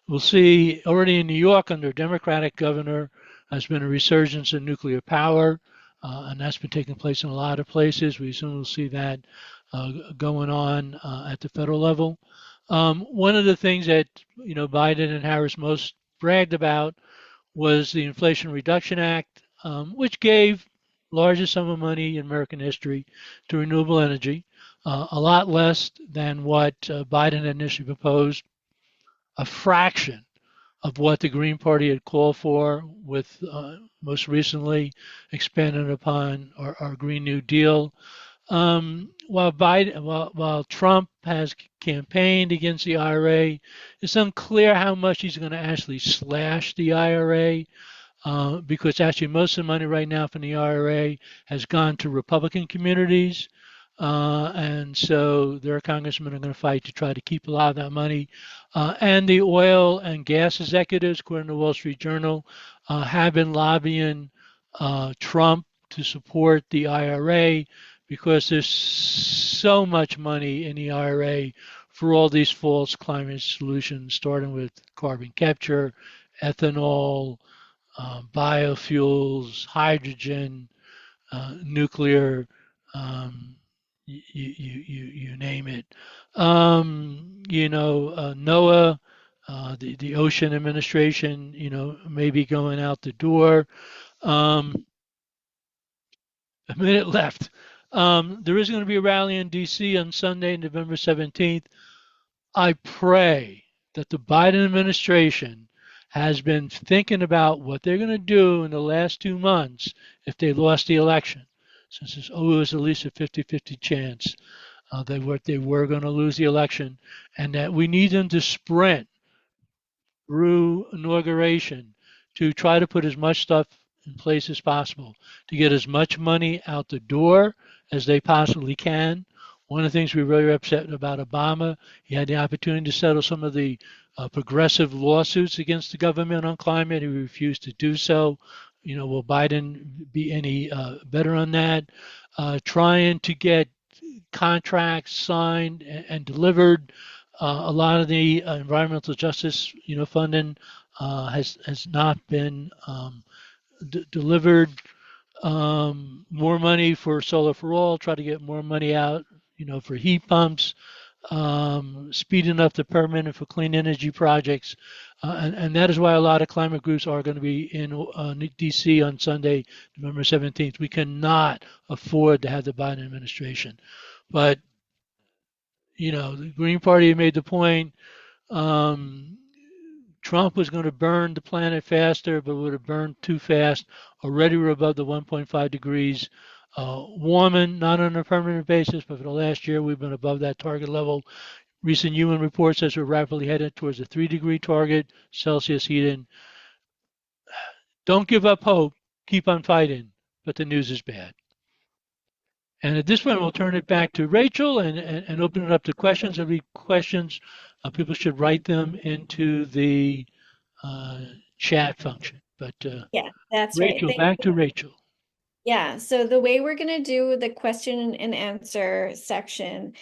We'll see already in New York under a Democratic governor has been a resurgence in nuclear power, and that's been taking place in a lot of places. We soon will see that going on at the federal level. One of the things that Biden and Harris most bragged about was the Inflation Reduction Act, which gave largest sum of money in American history to renewable energy, a lot less than what Biden had initially proposed, a fraction of what the Green Party had called for, with most recently expanded upon our Green New Deal. While Trump has campaigned against the IRA, it's unclear how much he's going to actually slash the IRA. Because actually most of the money right now from the IRA has gone to Republican communities, and so their congressmen are going to fight to try to keep a lot of that money. And the oil and gas executives, according to the Wall Street Journal, have been lobbying Trump to support the IRA because there's so much money in the IRA for all these false climate solutions, starting with carbon capture, ethanol, biofuels, hydrogen, nuclear, you name it. NOAA, the Ocean Administration, may be going out the door. A minute left. There is going to be a rally in D.C. on Sunday, November 17th. I pray that the Biden administration has been thinking about what they're going to do in the last 2 months if they lost the election, since there's always at least a 50-50 chance they were going to lose the election, and that we need them to sprint through inauguration to try to put as much stuff in place as possible to get as much money out the door as they possibly can. One of the things we were really upset about Obama, he had the opportunity to settle some of the progressive lawsuits against the government on climate. He refused to do so. Will Biden be any better on that? Trying to get contracts signed and delivered. A lot of the environmental justice, funding has not been delivered. More money for Solar for All. Try to get more money out, for heat pumps. Speeding up the permitting for clean energy projects. And that is why a lot of climate groups are going to be in DC on Sunday, November 17th. We cannot afford to have the Biden administration. But, the Green Party made the point Trump was going to burn the planet faster, but would have burned too fast. Already we're above the 1.5 degrees warming, not on a permanent basis, but for the last year we've been above that target level. Recent UN report says we're rapidly headed towards a 3-degree target Celsius heating. don't give up hope. Keep on fighting. But the news is bad. And at this point, we'll turn it back to Rachel and open it up to questions. Every questions, people should write them into the chat function. But Yeah, that's right. Rachel, back to Rachel. Yeah, so the way we're going to do the question and answer section,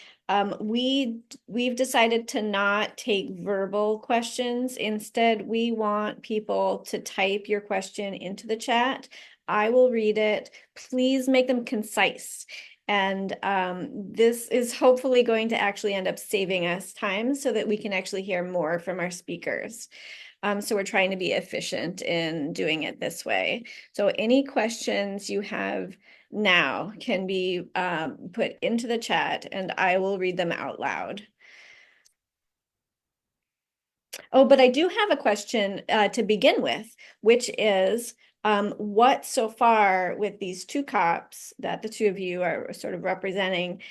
we've decided to not take verbal questions. Instead, we want people to type your question into the chat. I will read it. Please make them concise. And this is hopefully going to actually end up saving us time so that we can actually hear more from our speakers. So we're trying to be efficient in doing it this way. So any questions you have now can be put into the chat and I will read them out loud. Oh, but I do have a question to begin with, which is what so far with these two COPs that the two of you are sort of representing,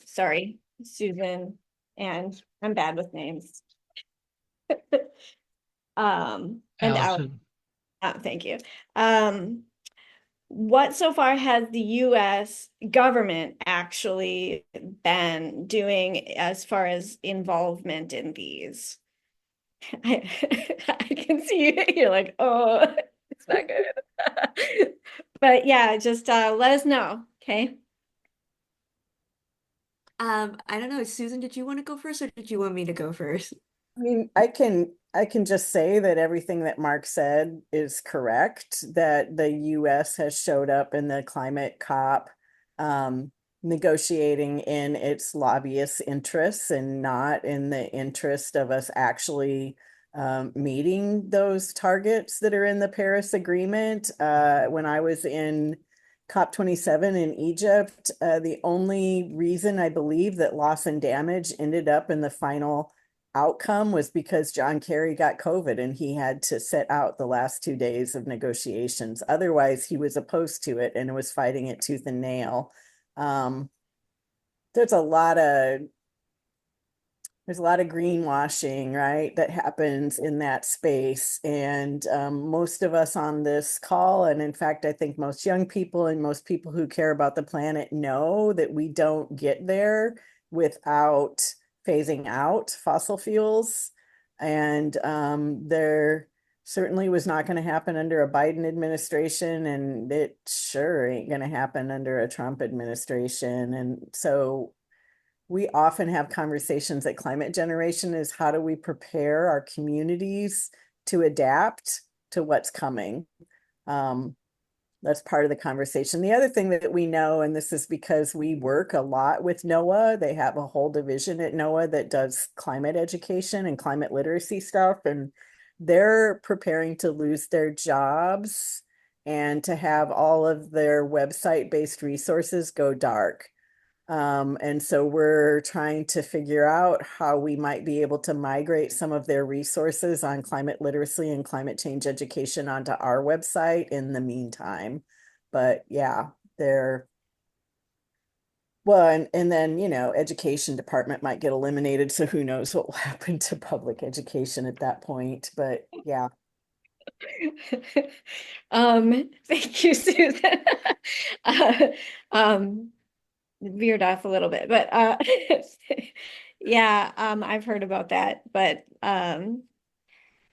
sorry, Susan, and I'm bad with names. And Alison. Thank you. What so far has the US government actually been doing as far as involvement in these? I can see you're like, oh, it's not good. But yeah, just let us know, okay? I don't know, Susan, did you want to go first or did you want me to go first? I mean, I can just say that everything that Mark said is correct, that the US has showed up in the climate COP, negotiating in its lobbyist interests and not in the interest of us actually meeting those targets that are in the Paris Agreement. When I was in COP27 in Egypt, the only reason I believe that loss and damage ended up in the final outcome was because John Kerry got COVID and he had to sit out the last 2 days of negotiations. Otherwise, he was opposed to it and was fighting it tooth and nail. There's a lot of greenwashing, right, that happens in that space. And most of us on this call, and in fact, I think most young people and most people who care about the planet know that we don't get there without phasing out fossil fuels. And there certainly was not going to happen under a Biden administration, and it sure ain't going to happen under a Trump administration. And so we often have conversations at Climate Generation is how do we prepare our communities to adapt to what's coming? That's part of the conversation. The other thing that we know, and this is because we work a lot with NOAA, they have a whole division at NOAA that does climate education and climate literacy stuff, and they're preparing to lose their jobs and to have all of their website-based resources go dark. And so we're trying to figure out how we might be able to migrate some of their resources on climate literacy and climate change education onto our website in the meantime. But yeah, well, and then, education department might get eliminated. So who knows what will happen to public education at that point. But yeah. Thank you, Susan. Veered off a little bit, but yeah, I've heard about that, but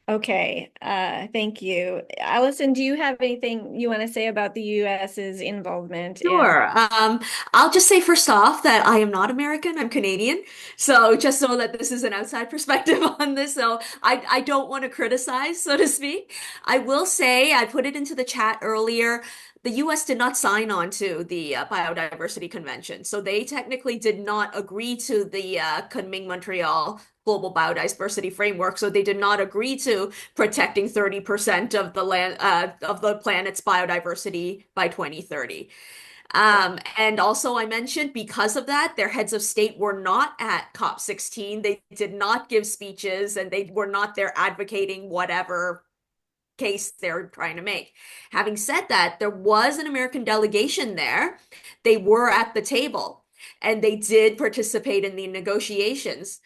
okay, thank you. Alison, do you have anything you want to say about the US's involvement? Sure. I'll just say first off that I am not American, I'm Canadian. So just so that this is an outside perspective on this. So I don't want to criticize, so to speak. I will say, I put it into the chat earlier, the US did not sign on to the Biodiversity Convention. So they technically did not agree to the Kunming-Montreal Global Biodiversity Framework. So they did not agree to protecting 30% of the land of the planet's biodiversity by 2030. And also I mentioned because of that, their heads of state were not at COP16. They did not give speeches and they were not there advocating whatever case they're trying to make. Having said that, there was an American delegation there. They were at the table and they did participate in the negotiations.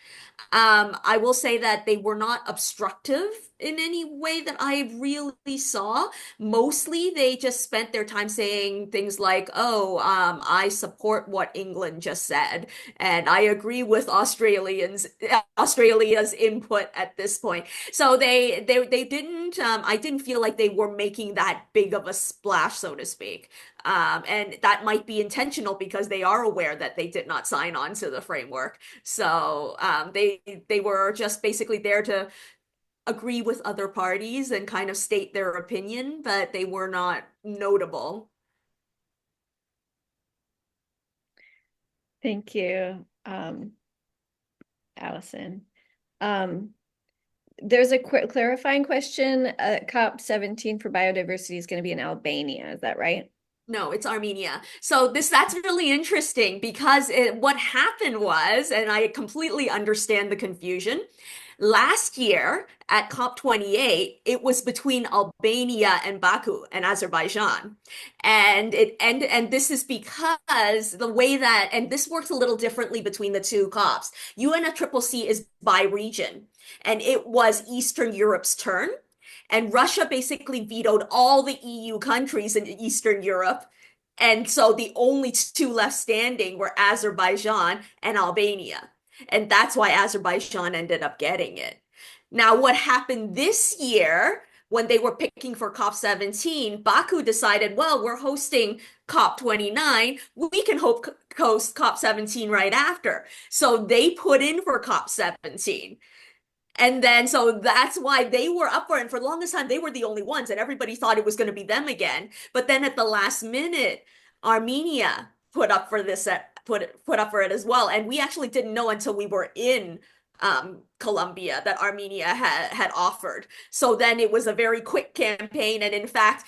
I will say that they were not obstructive in any way that I really saw. Mostly they just spent their time saying things like, oh, I support what England just said, and I agree with Australia's input at this point. So they didn't, I didn't feel like they were making that big of a splash, so to speak. And that might be intentional because they are aware that they did not sign on to the framework. So they were just basically there to agree with other parties and kind of state their opinion, but they were not notable. Thank you, Allison. There's a clarifying question. COP17 for biodiversity is going to be in Albania. Is that right? No, it's Armenia. So that's really interesting because what happened was, and I completely understand the confusion. Last year at COP28, it was between Albania and Baku and Azerbaijan. And this is because the way that, and this works a little differently between the two COPs. UNFCCC is by region, and it was Eastern Europe's turn. And Russia basically vetoed all the EU countries in Eastern Europe. And so the only two left standing were Azerbaijan and Albania. And that's why Azerbaijan ended up getting it. Now, what happened this year when they were picking for COP17, Baku decided, well, we're hosting COP29. We can host COP17 right after. So they put in for COP17. And then, so that's why they were up for it. And for the longest time, they were the only ones, and everybody thought it was going to be them again. But then at the last minute, Armenia put up for this, put up for it as well. And we actually didn't know until we were in Colombia that Armenia had offered. So then it was a very quick campaign. And in fact,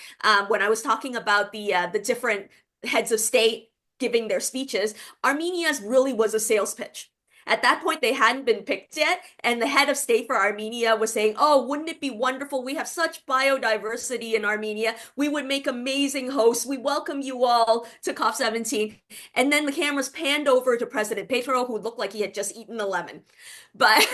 when I was talking about the different heads of state giving their speeches, Armenia's really was a sales pitch. At that point, they hadn't been picked yet, and the head of state for Armenia was saying, oh, wouldn't it be wonderful? We have such biodiversity in Armenia. We would make amazing hosts. We welcome you all to COP17. And then the cameras panned over to President Petro, who looked like he had just eaten a lemon. But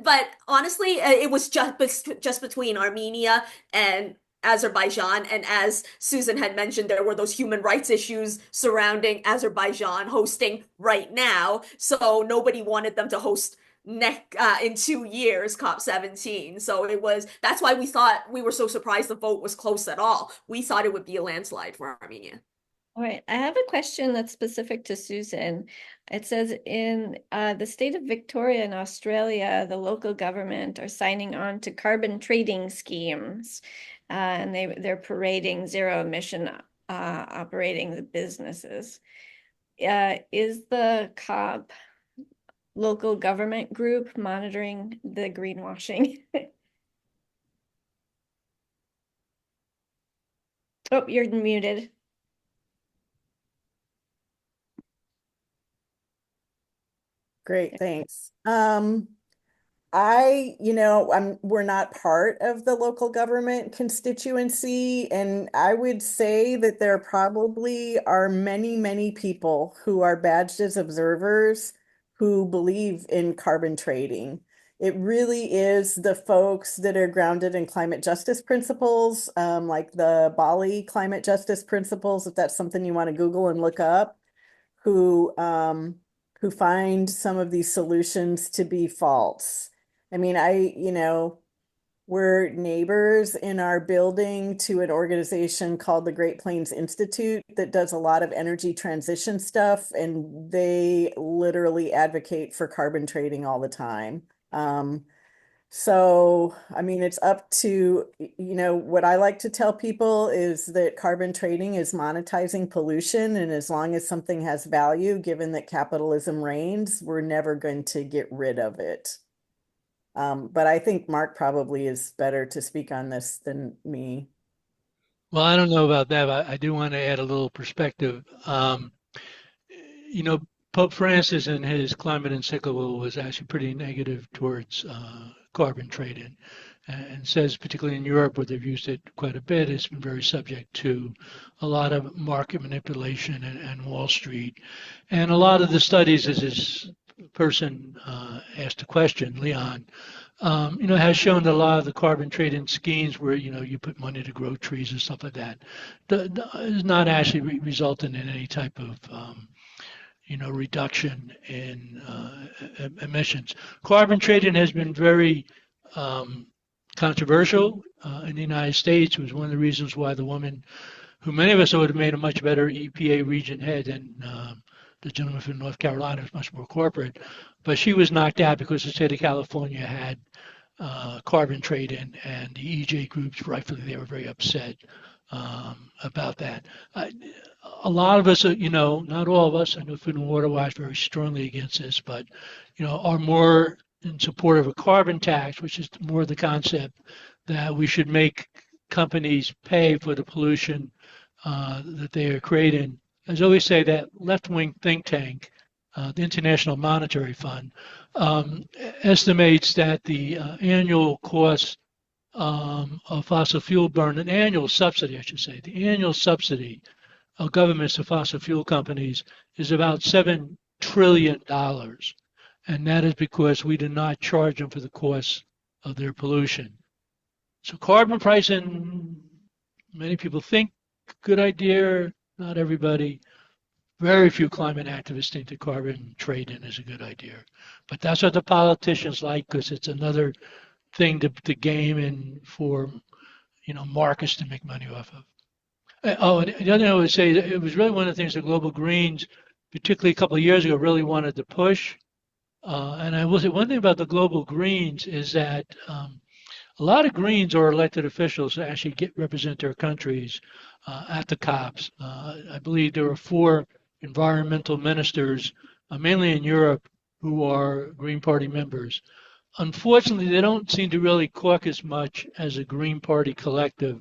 but honestly, it was just between Armenia and Azerbaijan. And as Susan had mentioned, there were those human rights issues surrounding Azerbaijan hosting right now. So nobody wanted them to host in 2 years, COP17. So that's why we were so surprised the vote was close at all. We thought it would be a landslide for Armenia. All right, I have a question that's specific to Susan. It says in the state of Victoria in Australia, the local government are signing on to carbon trading schemes. And they're parading zero emission operating the businesses. Is the COP local government group monitoring the greenwashing? Oh, you're muted. Great, thanks. We're not part of the local government constituency, and I would say that there probably are many, many people who are badged as observers who believe in carbon trading. It really is the folks that are grounded in climate justice principles, like the Bali climate justice principles, if that's something you want to Google and look up, who find some of these solutions to be false. I mean, we're neighbors in our building to an organization called the Great Plains Institute that does a lot of energy transition stuff, and they literally advocate for carbon trading all the time. So, I mean, it's up to, what I like to tell people is that carbon trading is monetizing pollution. And as long as something has value, given that capitalism reigns, we're never going to get rid of it. But I think Mark probably is better to speak on this than me. Well, I don't know about that, but I do want to add a little perspective. Pope Francis in his climate encyclical was actually pretty negative towards carbon trading, and says particularly in Europe where they've used it quite a bit, it's been very subject to a lot of market manipulation and Wall Street. And a lot of the studies, as this person asked a question, Leon, has shown that a lot of the carbon trading schemes where, you put money to grow trees and stuff like that, is not actually resulting in any type of reduction in emissions. Carbon trading has been very controversial in the United States. It was one of the reasons why the woman, who many of us would have made a much better EPA region head than the gentleman from North Carolina, was much more corporate, but she was knocked out because the state of California had carbon trading, and the EJ groups, rightfully, they were very upset about that. A lot of us, not all of us, I know Food and Water Watch very strongly against this, but, are more in support of a carbon tax, which is more the concept that we should make companies pay for the pollution that they are creating. As I always say, that left-wing think tank, the International Monetary Fund, estimates that the annual cost of fossil fuel burn, an annual subsidy, I should say, the annual subsidy of governments to fossil fuel companies is about $7 trillion. And that is because we do not charge them for the cost of their pollution. So carbon pricing, many people think, good idea, not everybody. Very few climate activists think that carbon trading is a good idea. But that's what the politicians like, because it's another thing to game and for markets to make money off of. And the other thing I would say, it was really one of the things that Global Greens, particularly a couple of years ago, really wanted to push. And I will say one thing about the Global Greens is that a lot of Greens are elected officials who actually represent their countries at the COPs. I believe there are 4 environmental ministers, mainly in Europe, who are Green Party members. Unfortunately, they don't seem to really caucus much as a Green Party collective,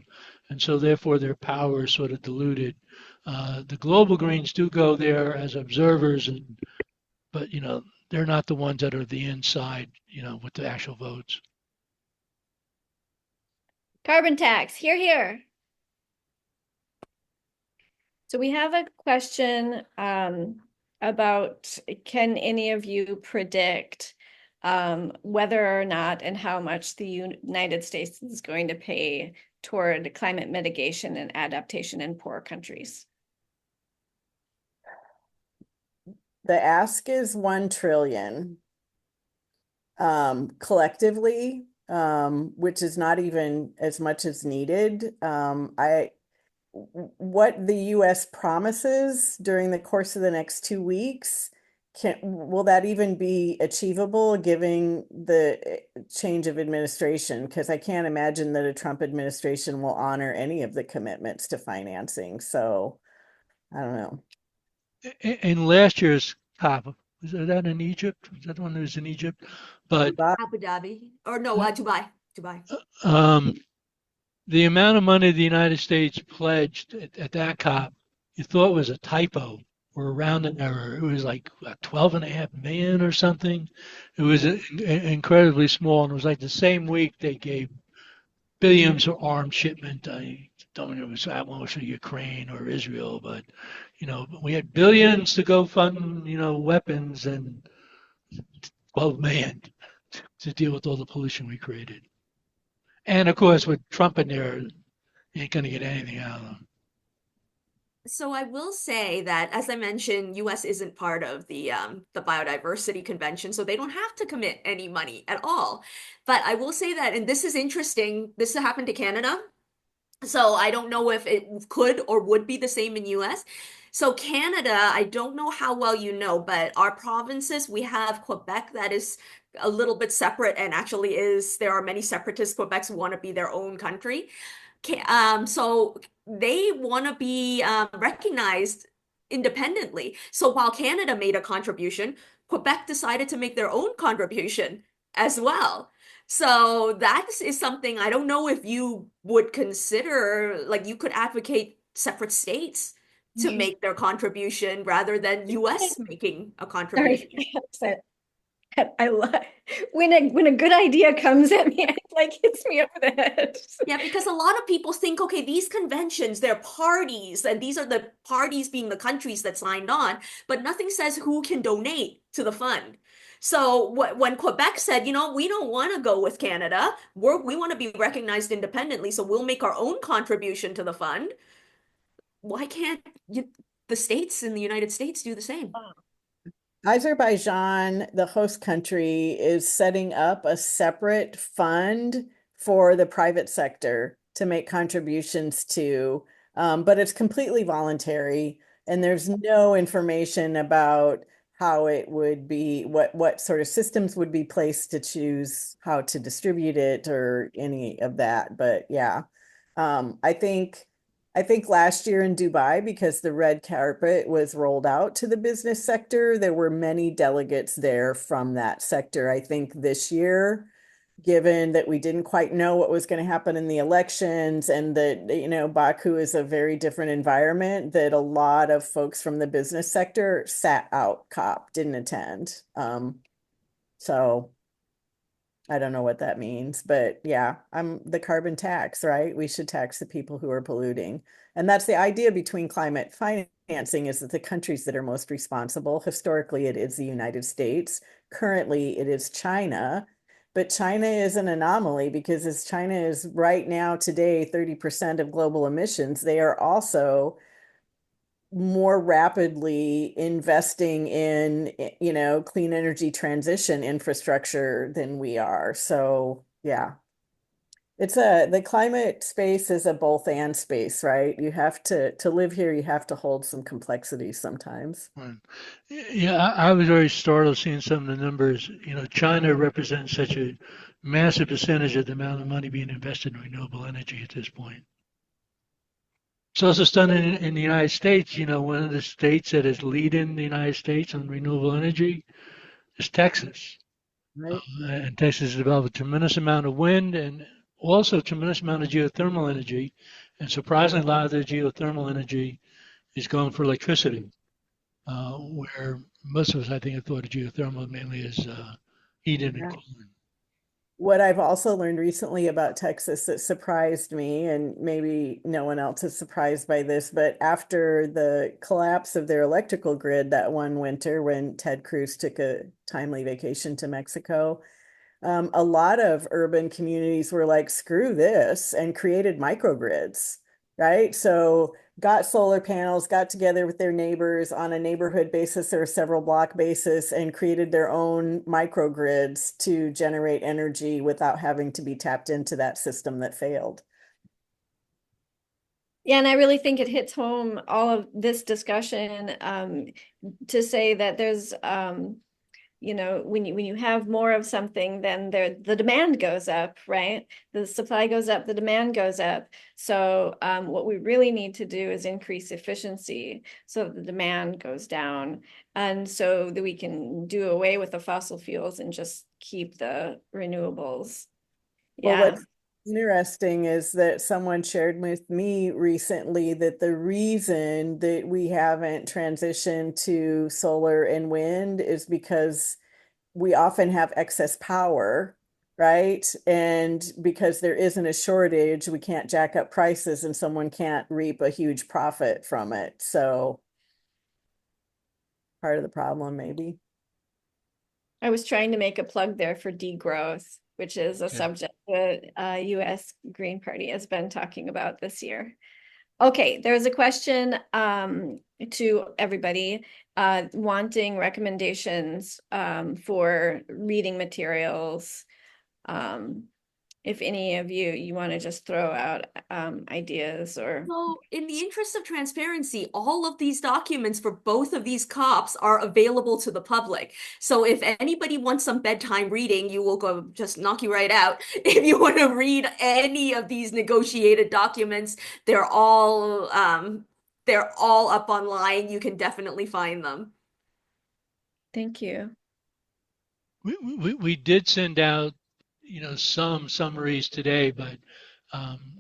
and so therefore their power is sort of diluted. The Global Greens do go there as observers, but they're not the ones that are the inside, with the actual votes. Carbon tax, hear, hear. So we have a question about, can any of you predict whether or not and how much the United States is going to pay toward climate mitigation and adaptation in poor countries? The ask is 1 trillion collectively, which is not even as much as needed. What the U.S. promises during the course of the next 2 weeks, will that even be achievable given the change of administration? Because I can't imagine that a Trump administration will honor any of the commitments to financing. So I don't know. In last year's COP, was that in Egypt? Was that the one that was in Egypt? But Abu Dhabi, or no, Dubai. The amount of money the United States pledged at that COP, you thought was a typo or a rounding error. It was like 12.5 million or something. It was incredibly small, and it was like the same week they gave billions of arms shipment. I don't know if it was that one was for Ukraine or Israel, but we had billions to go fund weapons and 12 million to deal with all the pollution we created. And of course, with Trump in there, you ain't going to get anything out of them. So I will say that, as I mentioned, U.S. isn't part of the Biodiversity Convention, so they don't have to commit any money at all. But I will say that, and this is interesting, this happened to Canada. So I don't know if it could or would be the same in U.S. So Canada, I don't know how well you know, but our provinces, we have Quebec that is a little bit separate, and actually there are many separatist Quebecs who want to be their own country. So they want to be recognized independently. So while Canada made a contribution, Quebec decided to make their own contribution as well. So that is something I don't know if you would consider, like you could advocate separate states to make their contribution rather than US making a contribution. Sorry. I love when a good idea comes at me, it like hits me over the head. Yeah, because a lot of people think, okay, these conventions, they're parties, and these are the parties being the countries that signed on, but nothing says who can donate to the fund. So when Quebec said, you know, we don't want to go with Canada, we want to be recognized independently, so we'll make our own contribution to the fund. Why can't the states in the United States do the same? Azerbaijan, the host country, is setting up a separate fund for the private sector to make contributions to, but it's completely voluntary, and there's no information about how it would be, what sort of systems would be placed to choose how to distribute it or any of that. But yeah, I think last year in Dubai, because the red carpet was rolled out to the business sector, there were many delegates there from that sector. I think this year, given that we didn't quite know what was going to happen in the elections and that, you know, Baku is a very different environment, that a lot of folks from the business sector sat out COP, didn't attend. So I don't know what that means, but yeah, I'm the carbon tax, right? We should tax the people who are polluting. And that's the idea between climate financing, is that the countries that are most responsible, historically, it is the United States. Currently, it is China. But China is an anomaly because as China is right now today 30% of global emissions, they are also more rapidly investing in, you know, clean energy transition infrastructure than we are. So yeah, the climate space is a both and space, right? You have to live here, you have to hold some complexity sometimes. Right. Yeah, I was very startled seeing some of the numbers. You know, China represents such a massive percentage of the amount of money being invested in renewable energy at this point. It's also stunning in the United States. You know, one of the states that is leading the United States on renewable energy is Texas. Right. And Texas has developed a tremendous amount of wind and also a tremendous amount of geothermal energy. And surprisingly, a lot of the geothermal energy is going for electricity, where most of us, I think, have thought of geothermal mainly as heating and cooling. What I've also learned recently about Texas that surprised me, and maybe no one else is surprised by this, but after the collapse of their electrical grid that one winter when Ted Cruz took a timely vacation to Mexico, a lot of urban communities were like, screw this, and created microgrids, right? So got solar panels, got together with their neighbors on a neighborhood basis or a several block basis, and created their own microgrids to generate energy without having to be tapped into that system that failed. Yeah, and I really think it hits home all of this discussion to say that there's you know, when you have more of something, then the demand goes up, right? The supply goes up, the demand goes up. So what we really need to do is increase efficiency so that the demand goes down, and so that we can do away with the fossil fuels and just keep the renewables. Well, Yeah. what's interesting is that someone shared with me recently that the reason that we haven't transitioned to solar and wind is because we often have excess power, right? And because there isn't a shortage, we can't jack up prices and someone can't reap a huge profit from it. So part of the problem, maybe. I was trying to make a plug there for degrowth, which is a subject that U.S. Green Party has been talking about this year. Okay, there's a question to everybody wanting recommendations for reading materials. If any of you want to just throw out ideas or... So in the interest of transparency, all of these documents for both of these COPs are available to the public. So if anybody wants some bedtime reading, you will go just knock you right out. If you want to read any of these negotiated documents, they're all up online. You can definitely find them. Thank you. We did send out, you know, some summaries today, but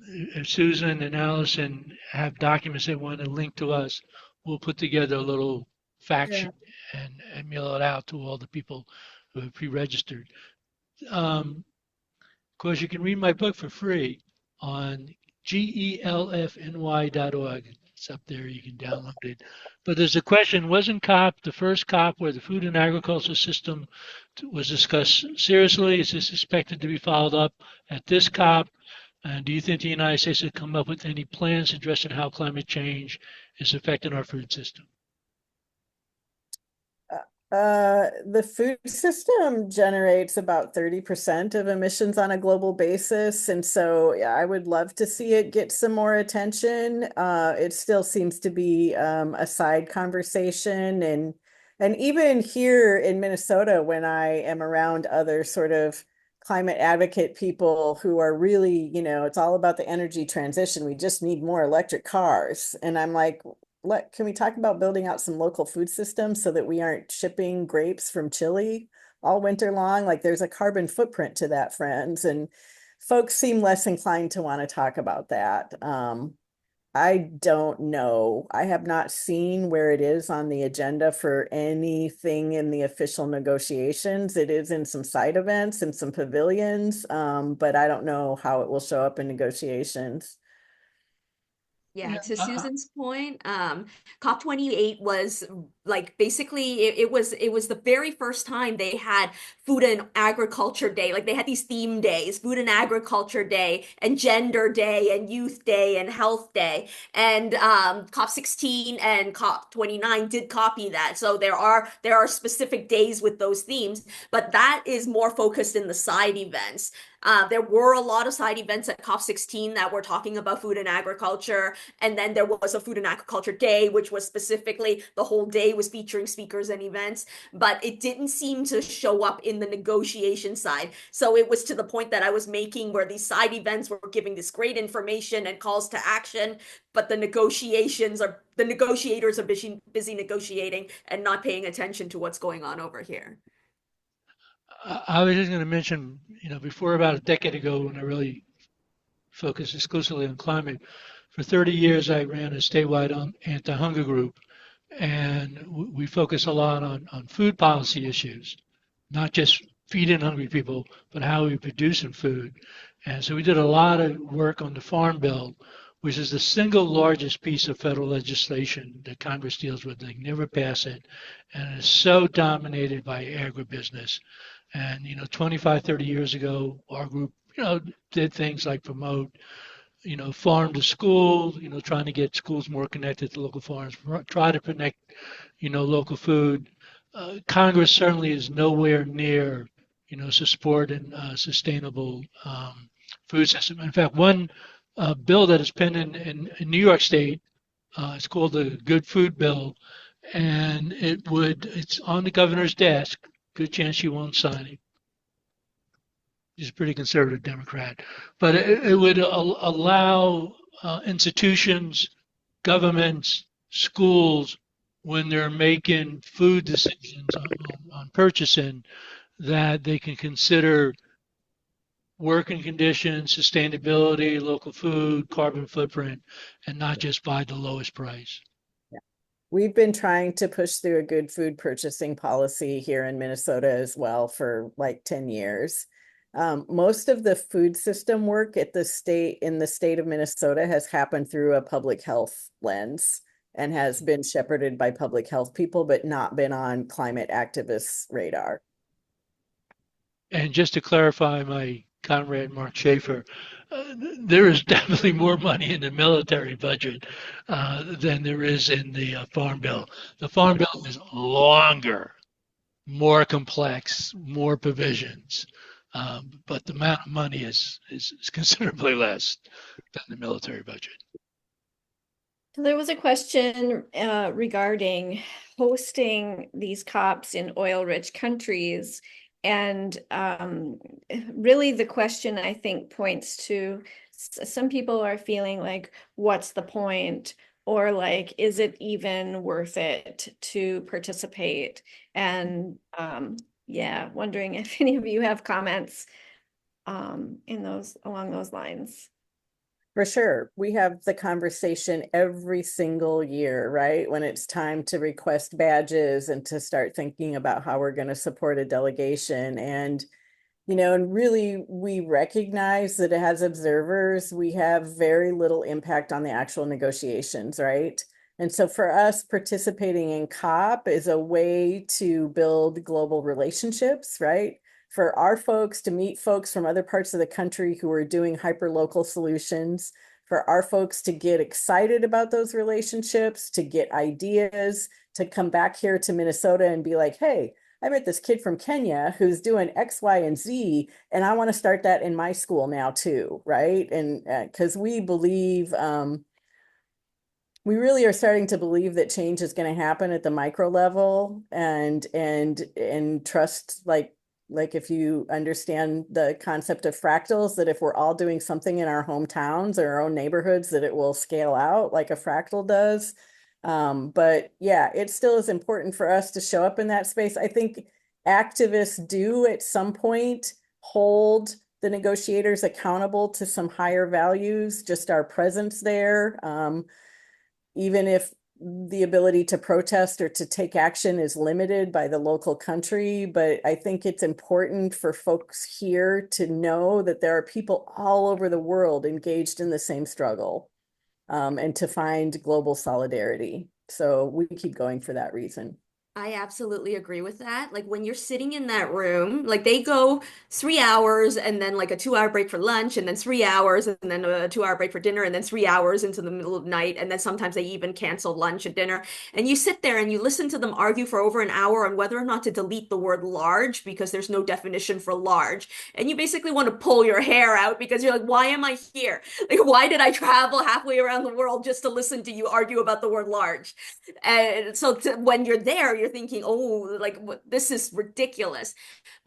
if Susan and Alison have documents they want to link to us, we'll put together a little fact Yeah. sheet and mail it out to all the people who have pre-registered. Of course, you can read my book for free on gelfny.org. It's up there. You can download it. But there's a question, wasn't COP the first COP where the food and agriculture system was discussed seriously? Is this expected to be followed up at this COP? And do you think the United States has come up with any plans addressing how climate change is affecting our food system? The food system generates about 30% of emissions on a global basis. And so yeah, I would love to see it get some more attention. It still seems to be a side conversation. And even here in Minnesota, when I am around other sort of climate advocate people who are really, it's all about the energy transition. We just need more electric cars. And I'm like, can we talk about building out some local food systems so that we aren't shipping grapes from Chile all winter long? Like there's a carbon footprint to that, friends. And folks seem less inclined to want to talk about that. I don't know. I have not seen where it is on the agenda for anything in the official negotiations. It is in some side events and some pavilions, but I don't know how it will show up in negotiations. Yeah, to Susan's point, COP28 was like basically it was the very first time they had Food and Agriculture Day. Like they had these theme days, Food and Agriculture Day and Gender Day and Youth Day and Health Day. And COP16 and COP29 did copy that. So there are specific days with those themes, but that is more focused in the side events. There were a lot of side events at COP16 that were talking about food and agriculture. And then there was a Food and Agriculture Day, which was specifically the whole day was featuring speakers and events, but it didn't seem to show up in the negotiation side. So it was to the point that I was making where these side events were giving this great information and calls to action, but the negotiators are busy negotiating and not paying attention to what's going on over here. I was just going to mention, before about a decade ago when I really focused exclusively on climate, for 30 years I ran a statewide anti-hunger group, and we focus a lot on food policy issues, not just feeding hungry people, but how we produce food. And so we did a lot of work on the Farm Bill, which is the single largest piece of federal legislation that Congress deals with. They never pass it, and it's so dominated by agribusiness. And, 25, 30 years ago, our group, did things like promote, farm to school, trying to get schools more connected to local farms, try to connect, local food. Congress certainly is nowhere near, supporting sustainable food system. In fact, one bill that is pending in New York State, it's called the Good Food Bill, and it's on the governor's desk. Good chance she won't sign it. She's a pretty conservative Democrat. But it would allow institutions, governments, schools, when they're making food decisions on purchasing, that they can consider working conditions, sustainability, local food, carbon footprint, and not just buy the lowest price. We've been trying to push through a good food purchasing policy here in Minnesota as well for like 10 years. Most of the food system work in the state of Minnesota has happened through a public health lens and has been shepherded by public health people, but not been on climate activists' radar. And just to clarify, my comrade Mark Schaefer, there is definitely more money in the military budget than there is in the Farm Bill. The Farm Bill is longer, more complex, more provisions, but the amount of money is considerably less than the military budget. There was a question regarding hosting these COPs in oil-rich countries. And really the question, I think, points to some people are feeling like, what's the point? Or like, is it even worth it to participate? And yeah, wondering if any of you have comments along those lines. For sure. We have the conversation every single year, right? When it's time to request badges and to start thinking about how we're going to support a delegation. And really we recognize that as observers, we have very little impact on the actual negotiations, right? And so for us, participating in COP is a way to build global relationships, right? For our folks to meet folks from other parts of the country who are doing hyperlocal solutions, for our folks to get excited about those relationships, to get ideas, to come back here to Minnesota and be like, hey, I met this kid from Kenya who's doing X, Y, and Z, and I want to start that in my school now too, right? And because we believe, we really are starting to believe that change is going to happen at the micro level, and trust, like if you understand the concept of fractals, that if we're all doing something in our hometowns or our own neighborhoods, that it will scale out like a fractal does. But yeah, it still is important for us to show up in that space. I think activists do at some point hold the negotiators accountable to some higher values, just our presence there. Even if the ability to protest or to take action is limited by the local country. But I think it's important for folks here to know that there are people all over the world engaged in the same struggle, and to find global solidarity. So we keep going for that reason. I absolutely agree with that. Like when you're sitting in that room, like they go 3 hours and then like a 2 hour break for lunch and then 3 hours and then a 2 hour break for dinner and then 3 hours into the middle of the night. And then sometimes they even cancel lunch and dinner. And you sit there and you listen to them argue for over an hour on whether or not to delete the word large because there's no definition for large. And you basically want to pull your hair out because you're like, why am I here? Like, why did I travel halfway around the world just to listen to you argue about the word large? And so when you're there, you're thinking, oh, like this is ridiculous.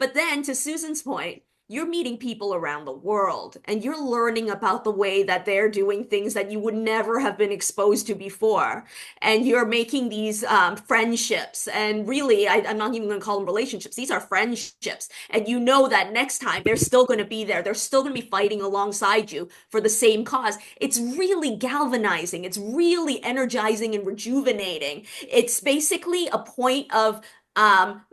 But then to Susan's point, you're meeting people around the world and you're learning about the way that they're doing things that you would never have been exposed to before. And you're making these friendships. And really, I'm not even going to call them relationships. These are friendships. And you know that next time they're still going to be there. They're still going to be fighting alongside you for the same cause. It's really galvanizing. It's really energizing and rejuvenating. It's basically a point of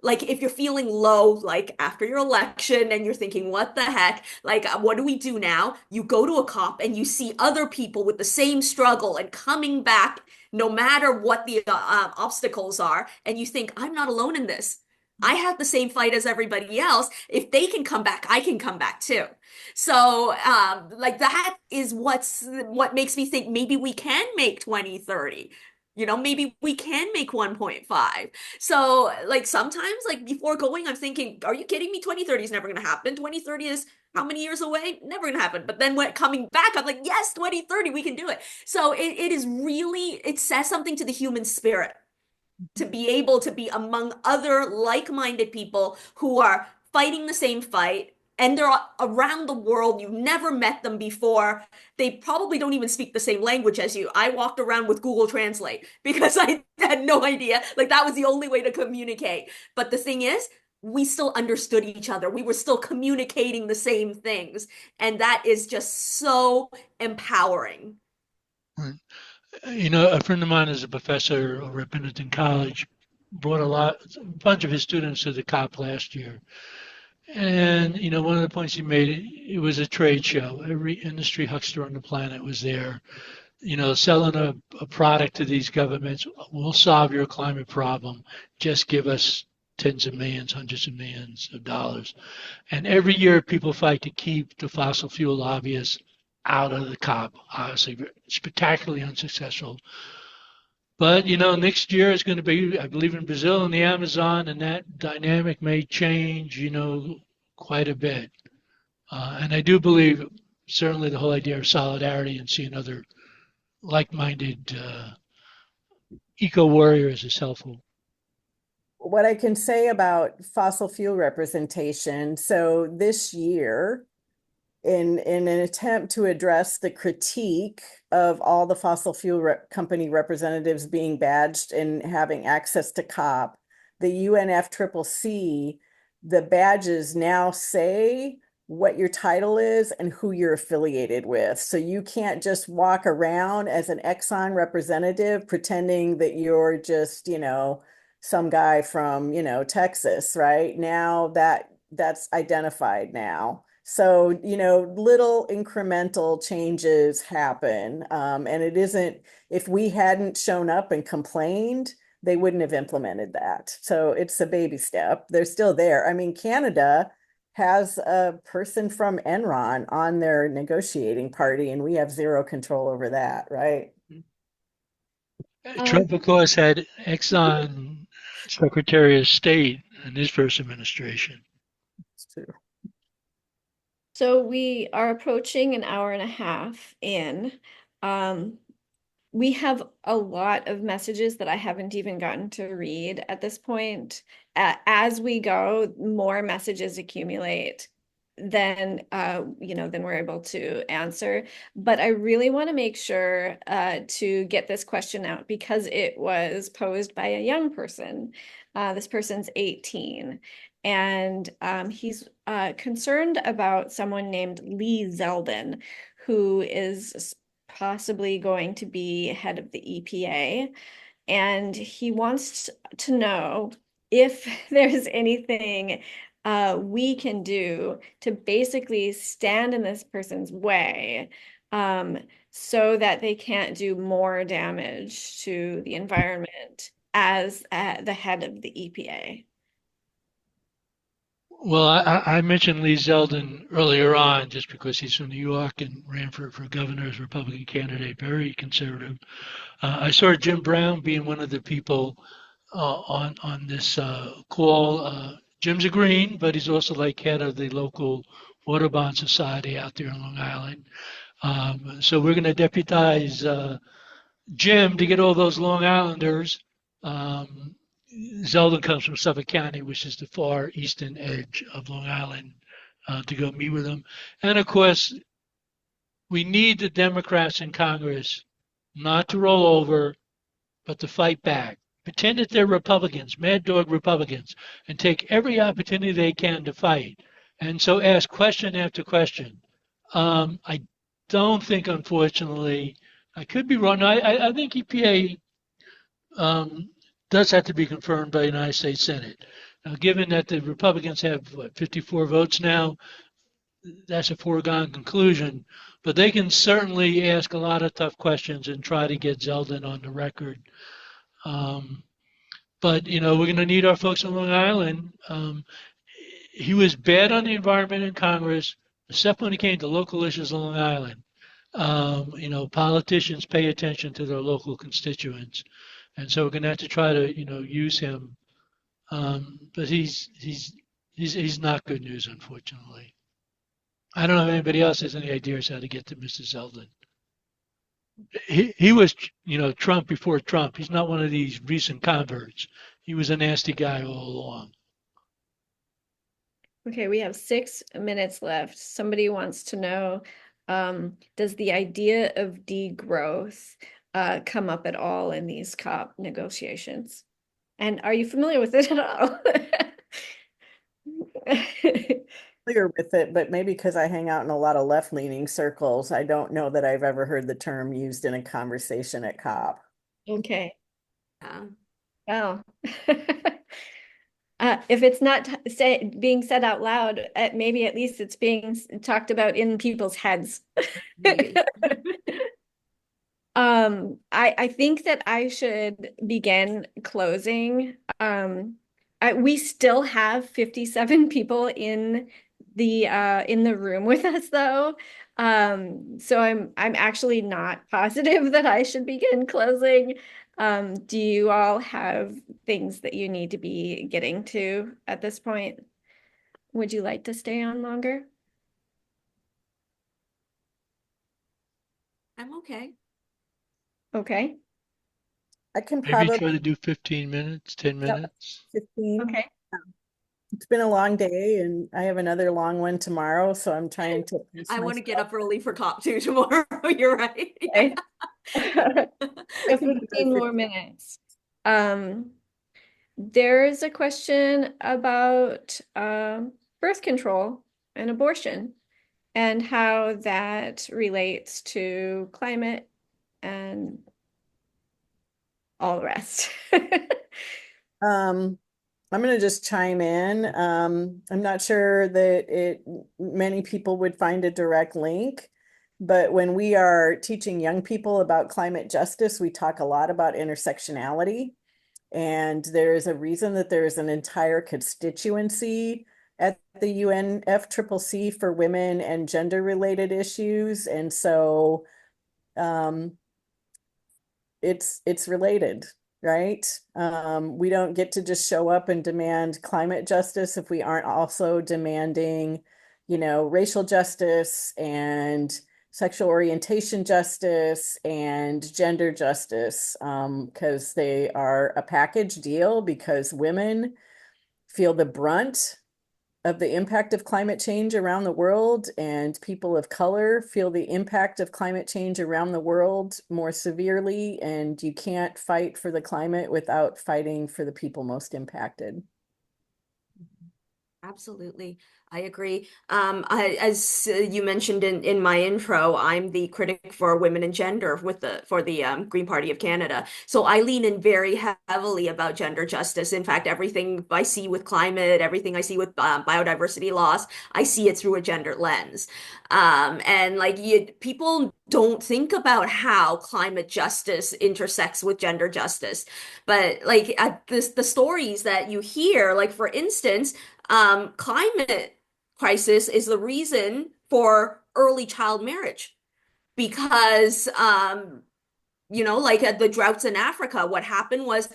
like if you're feeling low, like after your election and you're thinking, what the heck? Like, what do we do now? You go to a COP and you see other people with the same struggle and coming back no matter what the obstacles are. And you think, I'm not alone in this. I have the same fight as everybody else. If they can come back, I can come back too. So, like that is what makes me think maybe we can make 2030. Maybe we can make 1.5. So, like sometimes, like before going, I'm thinking, are you kidding me? 2030 is never going to happen. 2030 is how many years away? Never going to happen. But then when coming back, I'm like, yes, 2030, we can do it. So it is really, it says something to the human spirit to be able to be among other like-minded people who are fighting the same fight, and they're around the world. You've never met them before. They probably don't even speak the same language as you. I walked around with Google Translate because I had no idea. Like that was the only way to communicate. But the thing is, we still understood each other. We were still communicating the same things. And that is just so empowering. Right. A friend of mine is a professor over at Benedictine College, brought a bunch of his students to the COP last year. And, one of the points he made, it was a trade show. Every industry huckster on the planet was there, selling a product to these governments. We'll solve your climate problem. Just give us tens of millions, hundreds of millions of dollars. And every year people fight to keep the fossil fuel lobbyists out of the COP, obviously spectacularly unsuccessful. But, next year is going to be, I believe, in Brazil and the Amazon, and that dynamic may change, quite a bit. And I do believe certainly the whole idea of solidarity and seeing other like-minded eco-warriors is helpful. What I can say about fossil fuel representation, so this year, in an attempt to address the critique of all the fossil fuel company representatives being badged and having access to COP, the UNFCCC, the badges now say what your title is and who you're affiliated with. So you can't just walk around as an Exxon representative pretending that you're just, some guy from, Texas, right? Now that's identified now. So, little incremental changes happen. And it isn't, if we hadn't shown up and complained, they wouldn't have implemented that. So it's a baby step. They're still there. I mean, Canada has a person from Enron on their negotiating party, and we have zero control over that, right? Trump, of course, had Exxon Secretary of State in his first administration. It's true. So we are approaching an hour and a half in. We have a lot of messages that I haven't even gotten to read at this point. As we go, more messages accumulate, then we're able to answer. But I really want to make sure to get this question out because it was posed by a young person. This person's 18. And he's concerned about someone named Lee Zeldin, who is possibly going to be head of the EPA. And he wants to know if there's anything we can do to basically stand in this person's way so that they can't do more damage to the environment as the head of the EPA. Well, I mentioned Lee Zeldin earlier on just because he's from New York and ran for governor as a Republican candidate, very conservative. I saw Jim Brown being one of the people on this call. Jim's a Green, but he's also like head of the local Audubon Society out there in Long Island. So we're going to deputize Jim to get all those Long Islanders. Zeldin comes from Suffolk County, which is the far eastern edge of Long Island, to go meet with them. And of course, we need the Democrats in Congress not to roll over, but to fight back. Pretend that they're Republicans, mad dog Republicans, and take every opportunity they can to fight. And so ask question after question. I don't think, unfortunately, I could be wrong. I think EPA does have to be confirmed by the United States Senate. Now, given that the Republicans have 54 votes now, that's a foregone conclusion. But they can certainly ask a lot of tough questions and try to get Zeldin on the record. But we're going to need our folks on Long Island. He was bad on the environment in Congress, except when it came to local issues on Long Island. Politicians pay attention to their local constituents. And so we're going to have to try to, use him. But he's not good news, unfortunately. I don't know if anybody else has any ideas how to get to Mr. Zeldin. He was, Trump before Trump. He's not one of these recent converts. He was a nasty guy all along. Okay, we have 6 minutes left. Somebody wants to know, does the idea of degrowth come up at all in these COP negotiations? And are you familiar with it at all? Familiar with it, but maybe because I hang out in a lot of left-leaning circles, I don't know that I've ever heard the term used in a conversation at COP. Okay. Oh. If it's not being said out loud, maybe at least it's being talked about in people's heads. I think that I should begin closing. We still have 57 people in the room with us, though. So I'm actually not positive that I should begin closing. Do you all have things that you need to be getting to at this point? Would you like to stay on longer? I'm okay. Okay. I can Maybe probably try to do 15 minutes, 10 minutes. 15. Okay. It's been a long day and I have another long one tomorrow, so I'm trying to I want to get up early for COP2 tomorrow. You're right. Okay. 15 more minutes. There's a question about birth control and abortion, and how that relates to climate and all the rest. I'm going to just chime in. I'm not sure that many people would find a direct link, but when we are teaching young people about climate justice, we talk a lot about intersectionality. And there is a reason that there is an entire constituency at the UNFCCC for women and gender related issues. And so it's related, right? We don't get to just show up and demand climate justice if we aren't also demanding, racial justice and sexual orientation justice and gender justice, because they are a package deal, because women feel the brunt of the impact of climate change around the world, and people of color feel the impact of climate change around the world more severely, and you can't fight for the climate without fighting for the people most impacted. Absolutely. I agree. As you mentioned in my intro, I'm the critic for women and gender for the Green Party of Canada. So I lean in very heavily about gender justice. In fact, everything I see with climate, everything I see with biodiversity loss, I see it through a gender lens. And people don't think about how climate justice intersects with gender justice. But the stories that you hear, like for instance, climate crisis is the reason for early child marriage because the droughts in Africa, what happened was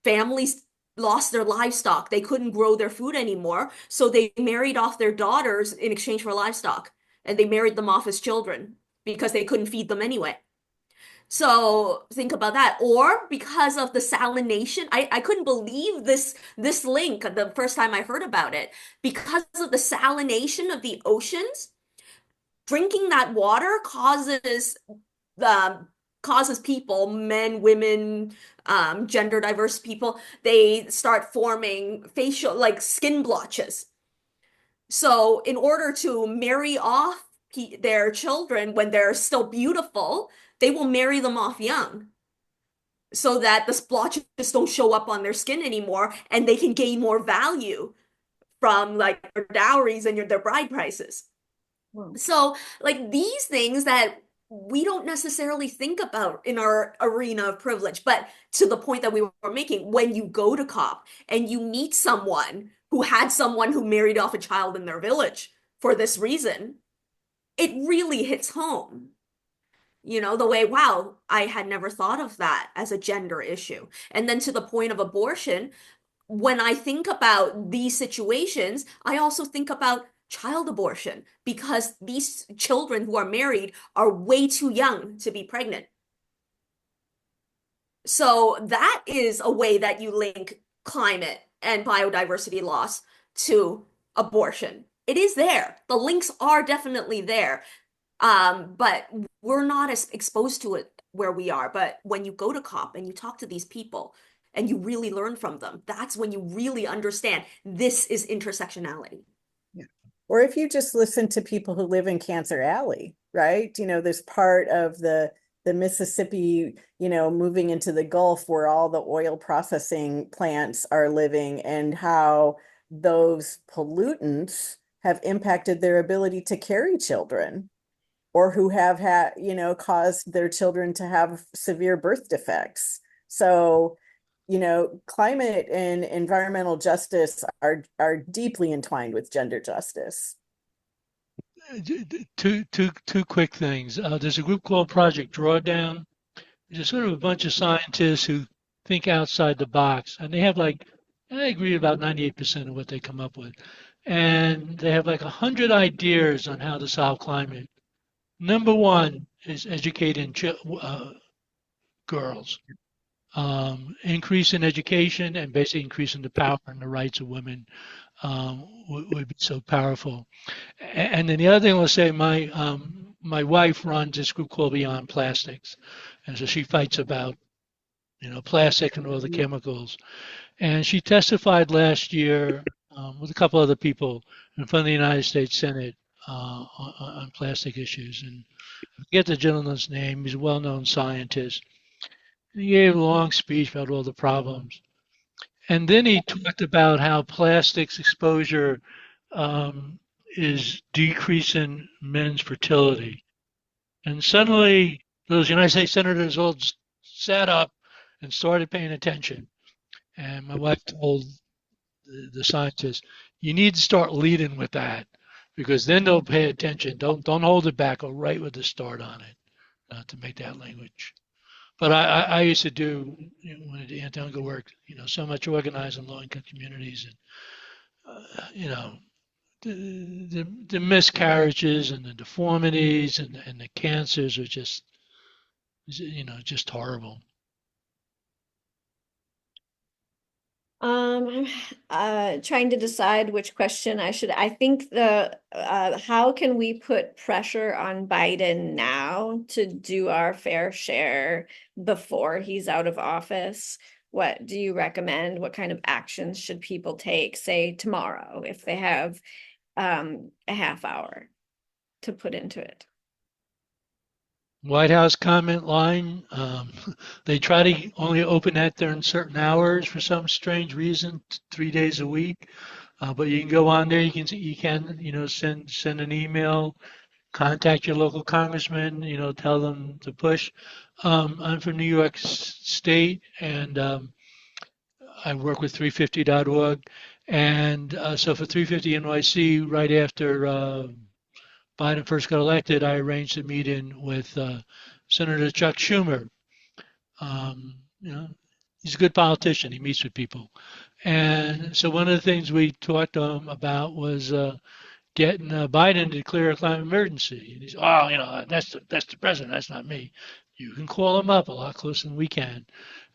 families lost their livestock. They couldn't grow their food anymore, so they married off their daughters in exchange for livestock, and they married them off as children because they couldn't feed them anyway. So think about that. Or because of the salination, I couldn't believe this link the first time I heard about it. Because of the salination of the oceans, drinking that water causes people, men, women, gender diverse people, they start forming facial skin blotches. So in order to marry off their children when they're still beautiful, they will marry them off young so that the splotches don't show up on their skin anymore and they can gain more value from their dowries and their bride prices. Wow. So these things that we don't necessarily think about in our arena of privilege, but to the point that we were making, when you go to COP and you meet someone who had someone who married off a child in their village for this reason, it really hits home. The way, wow, I had never thought of that as a gender issue. And then to the point of abortion, when I think about these situations, I also think about child abortion because these children who are married are way too young to be pregnant. So that is a way that you link climate and biodiversity loss to abortion. It is there. The links are definitely there. But we're not as exposed to it where we are. But when you go to COP and you talk to these people and you really learn from them, that's when you really understand this is intersectionality. Yeah. Or if you just listen to people who live in Cancer Alley, right? There's part of the Mississippi, moving into the Gulf where all the oil processing plants are living, and how those pollutants have impacted their ability to carry children, or who have had, caused their children to have severe birth defects. So, climate and environmental justice are deeply entwined with gender justice. Two quick things. There's a group called Project Drawdown, which is sort of a bunch of scientists who think outside the box, and they have I agree about 98% of what they come up with, and they have 100 ideas on how to solve climate. Number one is educating girls. Increase in education and basically increasing the power and the rights of women would be so powerful. And then the other thing I'll say, my wife runs this group called Beyond Plastics, and so she fights about plastic and all the chemicals. And she testified last year with a couple other people in front of the United States Senate on plastic issues. And I forget the gentleman's name. He's a well-known scientist. He gave a long speech about all the problems. And then he talked about how plastics exposure is decreasing men's fertility. And suddenly those United States senators all sat up and started paying attention. And my wife told the scientists, you need to start leading with that, because then they'll pay attention. Don't hold it back. Go right with the start on it to make that language. But I used to do, when I did anti-hunger work, so much organizing low-income communities, and the miscarriages and the deformities and the cancers are just horrible. I'm trying to decide which question I should. I think how can we put pressure on Biden now to do our fair share before he's out of office? What do you recommend? What kind of actions should people take, say tomorrow, if they have a half hour to put into it? White House comment line. They try to only open that during certain hours for some strange reason, 3 days a week. But you can go on there. You can send an email, contact your local congressman. Tell them to push. I'm from New York State, and I work with 350.org. And so for 350 NYC, right after Biden first got elected, I arranged a meeting with Senator Chuck Schumer. He's a good politician. He meets with people. And so one of the things we talked to him about was getting Biden to declare a climate emergency. And he said, that's the president. That's not me. You can call him up a lot closer than we can.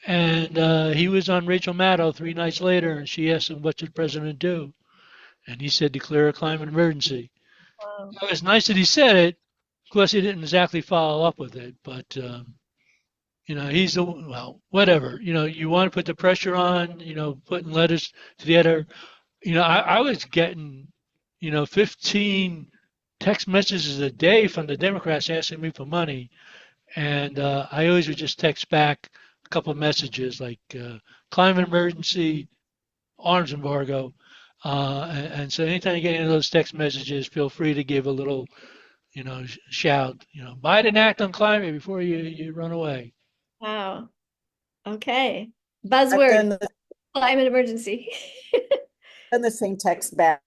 And he was on Rachel Maddow 3 nights later, and she asked him, what should the president do? And he said, declare a climate emergency. Wow. It was nice that he said it. Of course, he didn't exactly follow up with it, but he's whatever. You want to put the pressure on. Putting letters to the editor. I was getting 15 text messages a day from the Democrats asking me for money, and I always would just text back a couple of messages like climate emergency, arms embargo. And so anytime you get any of those text messages, feel free to give a little, shout, Biden act on climate before you run away. Wow. Okay. Buzzword, climate emergency. And the same text back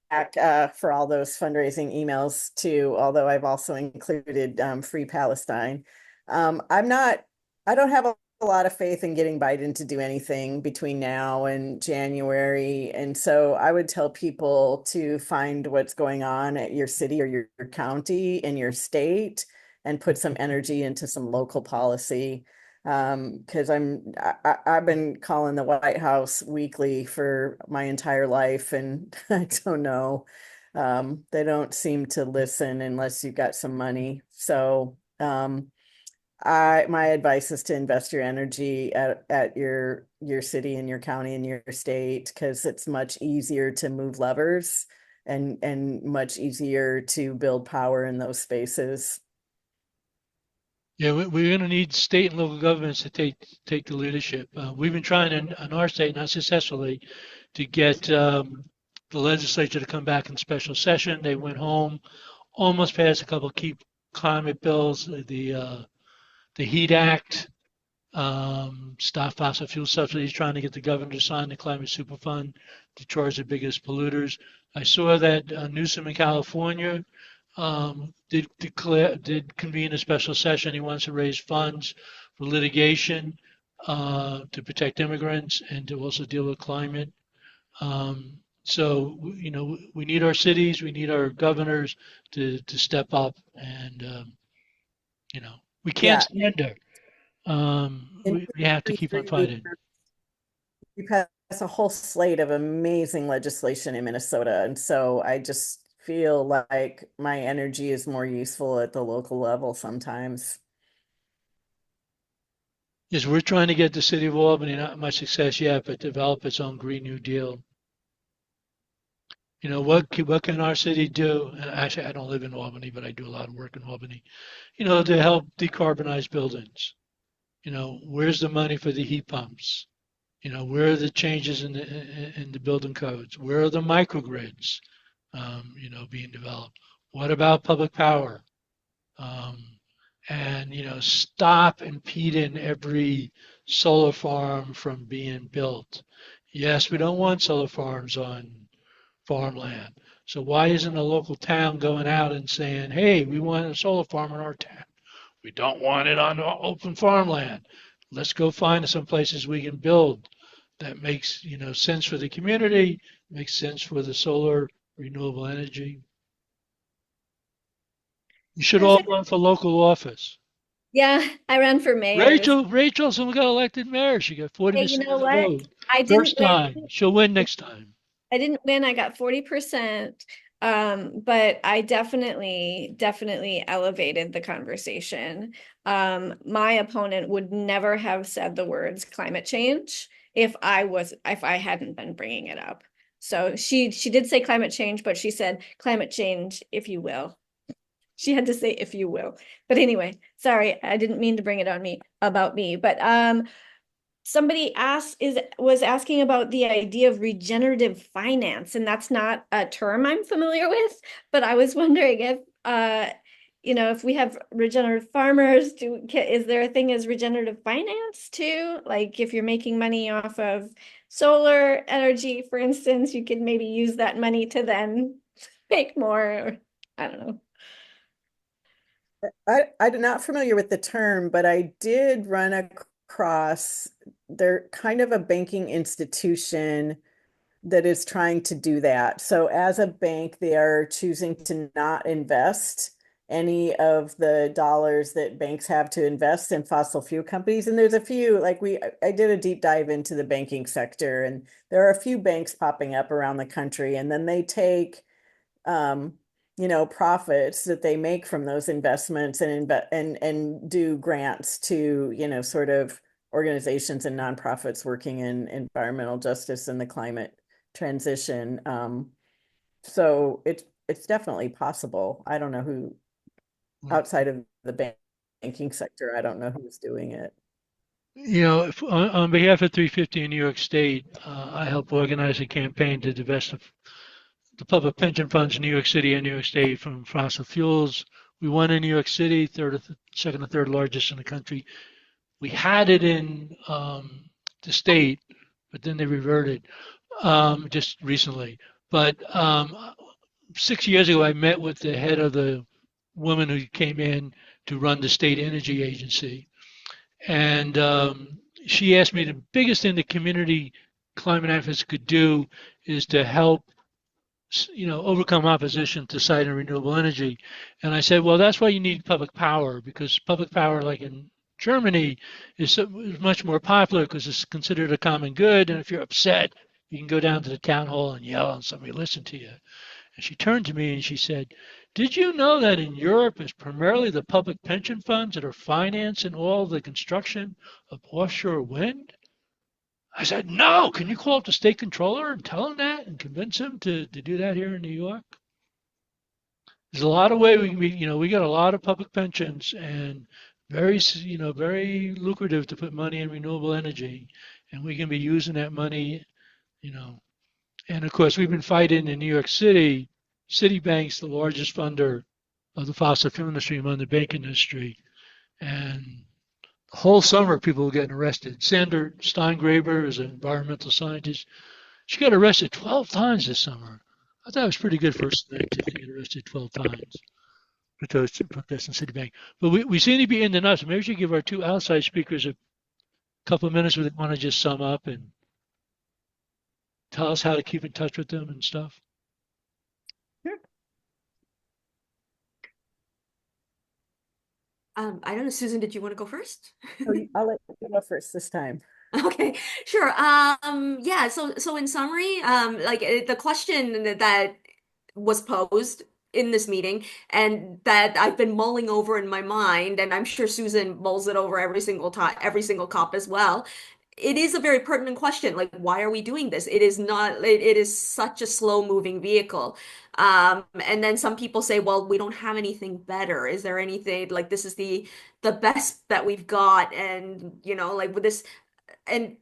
for all those fundraising emails too, although I've also included Free Palestine. I don't have a lot of faith in getting Biden to do anything between now and January. And so I would tell people to find what's going on at your city or your county in your state and put some energy into some local policy. Because I've been calling the White House weekly for my entire life, and I don't know. They don't seem to listen unless you've got some money. So my advice is to invest your energy at your city and your county and your state, because it's much easier to move levers and much easier to build power in those spaces. Yeah, we're going to need state and local governments to take the leadership. We've been trying in our state, not successfully, to get the legislature to come back in special session. They went home, almost passed a couple of key climate bills, the HEAT Act, stop fossil fuel subsidies, trying to get the governor to sign the Climate Superfund to charge the biggest polluters. I saw that Newsom in California did convene a special session. He wants to raise funds for litigation to protect immigrants and to also deal with climate. So we need our cities, we need our governors to step up, and we can't surrender. We have to keep on fighting. We passed a whole slate of amazing legislation in Minnesota, and so I just feel like my energy is more useful at the local level sometimes. Yes, we're trying to get the city of Albany, not much success yet, but develop its own Green New Deal. What can our city do? And actually, I don't live in Albany, but I do a lot of work in Albany, to help decarbonize buildings. Where's the money for the heat pumps? Where are the changes in the building codes? Where are the microgrids, being developed? What about public power? And stop impeding every solar farm from being built. Yes, we don't want solar farms on farmland. So why isn't a local town going out and saying, hey, we want a solar farm in our town? We don't want it on open farmland. Let's go find some places we can build that makes, sense for the community, makes sense for the solar renewable energy. You should all run for local office. Yeah, I ran for mayor. Rachel, someone got elected mayor. She got 40% Hey, you know of the what? vote. I didn't First time. She'll win next time. I didn't win. I got 40%. But I definitely elevated the conversation. My opponent would never have said the words climate change if I hadn't been bringing it up. So she did say climate change, but she said climate change, if you will. She had to say if you will. But anyway, sorry, I didn't mean to bring it on me about me. But somebody was asking about the idea of regenerative finance, and that's not a term I'm familiar with, but I was wondering if if we have regenerative farmers, is there a thing as regenerative finance too? Like if you're making money off of solar energy, for instance, you could maybe use that money to then make more, or I don't know. I'm not familiar with the term, but I did run across, they're kind of a banking institution that is trying to do that. So as a bank, they are choosing to not invest any of the dollars that banks have to invest in fossil fuel companies. And there's a few, I did a deep dive into the banking sector, and there are a few banks popping up around the country, and then they take profits that they make from those investments and do grants to, sort of organizations and nonprofits working in environmental justice and the climate transition. So it's definitely possible. I don't know who outside of the banking sector, I don't know who's doing it. On behalf of 350 in New York State, I helped organize a campaign to divest the public pension funds in New York City and New York State from fossil fuels. We won in New York City, second or third largest in the country. We had it in the state, but then they reverted just recently. But 6 years ago, I met with the head of the woman who came in to run the state energy agency. And she asked me the biggest thing the community climate activists could do is to help overcome opposition to siting renewable energy. And I said, well, that's why you need public power, because public power, like in Germany, is much more popular because it's considered a common good. And if you're upset, you can go down to the town hall and yell and somebody will listen to you. And she turned to me and she said, did you know that in Europe it's primarily the public pension funds that are financing all the construction of offshore wind? I said, no, can you call up the state controller and tell him that and convince him to do that here in New York? There's a lot of ways we got a lot of public pensions and very lucrative to put money in renewable energy, and we can be using that money, and of course we've been fighting in New York City. Citibank's the largest funder of the fossil fuel industry among the bank industry, and the whole summer people were getting arrested. Sandra Steingraber is an environmental scientist. She got arrested 12 times this summer. I thought it was pretty good for a scientist to get arrested 12 times for protesting Citibank. But we seem to be in the nuts. Maybe we should give our two outside speakers a couple of minutes where they want to just sum up and tell us how to keep in touch with them and stuff. Sure. I don't know, Susan, did you want to go first? I'll let you go first this time. Okay, sure. Yeah, so in summary, the question that was posed in this meeting and that I've been mulling over in my mind, and I'm sure Susan mulls it over every single time, every single COP as well, it is a very pertinent question. Like, why are we doing this? It is not, it is such a slow moving vehicle. And then some people say, well, we don't have anything better. Is there anything like this is the best that we've got? And, you know, like with this, and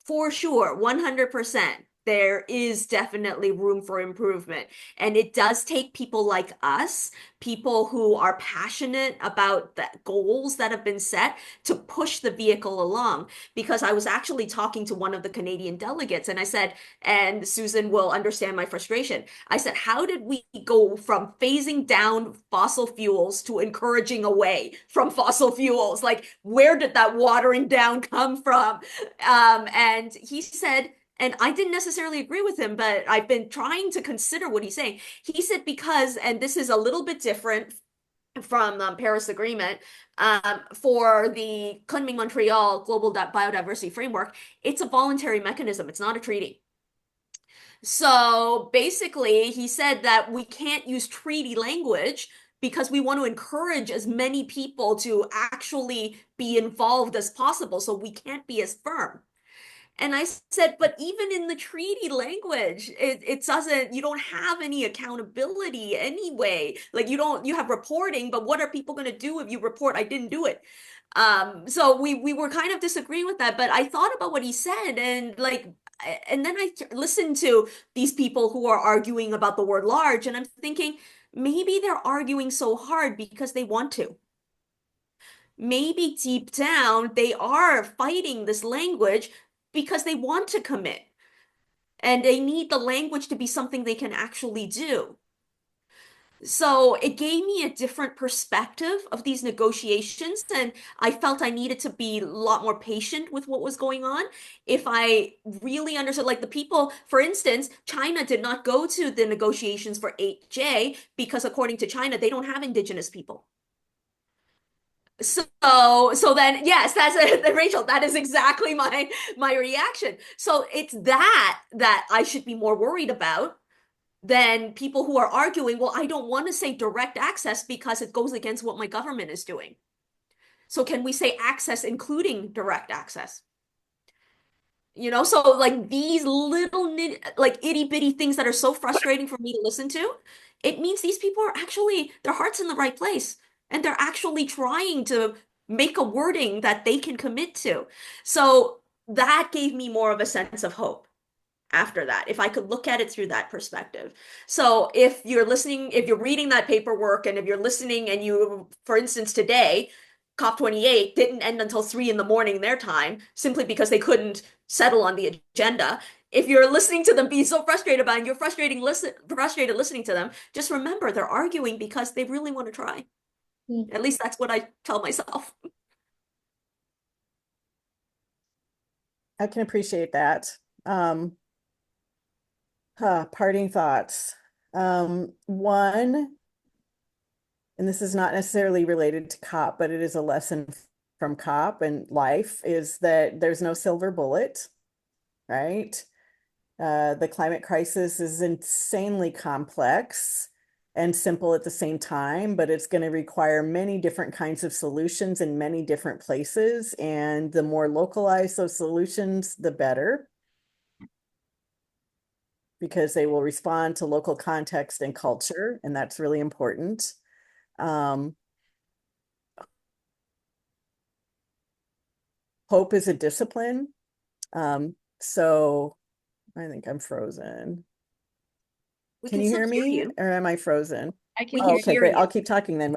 for sure, 100%. There is definitely room for improvement. And it does take people like us, people who are passionate about the goals that have been set to push the vehicle along. Because I was actually talking to one of the Canadian delegates and I said, and Susan will understand my frustration. I said, how did we go from phasing down fossil fuels to encouraging away from fossil fuels? Like, where did that watering down come from? And he said, and I didn't necessarily agree with him, but I've been trying to consider what he's saying. He said, because, and this is a little bit different from Paris Agreement, for the Kunming-Montreal Global Biodiversity Framework, it's a voluntary mechanism. It's not a treaty. So basically, he said that we can't use treaty language because we want to encourage as many people to actually be involved as possible. So we can't be as firm. And I said, but even in the treaty language, it doesn't, you don't have any accountability anyway. Like you have reporting, but what are people going to do if you report, I didn't do it? So we were kind of disagreeing with that, but I thought about what he said and like, and then I listened to these people who are arguing about the word large, and I'm thinking, maybe they're arguing so hard because they want to. Maybe deep down, they are fighting this language because they want to commit and they need the language to be something they can actually do. So it gave me a different perspective of these negotiations, and I felt I needed to be a lot more patient with what was going on. If I really understood, like the people, for instance, China did not go to the negotiations for 8J because according to China, they don't have indigenous people. So then yes, that's it, Rachel, that is exactly my reaction. So it's that I should be more worried about than people who are arguing, well, I don't want to say direct access because it goes against what my government is doing. So can we say access including direct access? You know, so like these little like itty bitty things that are so frustrating for me to listen to, it means these people are actually, their heart's in the right place and they're actually trying to make a wording that they can commit to. So that gave me more of a sense of hope after that, if I could look at it through that perspective. So if you're listening, if you're reading that paperwork and if you're listening and you, for instance, today, COP28 didn't end until 3 in the morning their time, simply because they couldn't settle on the agenda. If you're listening to them be so frustrated about it, and you're frustrated listening to them, just remember they're arguing because they really want to try. At least that's what I tell myself. I can appreciate that. Parting thoughts. One, and this is not necessarily related to COP, but it is a lesson from COP and life, is that there's no silver bullet, right? The climate crisis is insanely complex and simple at the same time, but it's going to require many different kinds of solutions in many different places. And the more localized those solutions, the better, because they will respond to local context and culture, and that's really important. Hope is a discipline. So I think I'm frozen. Can you hear me or am I frozen? I can hear okay, great. You. I'll keep talking then.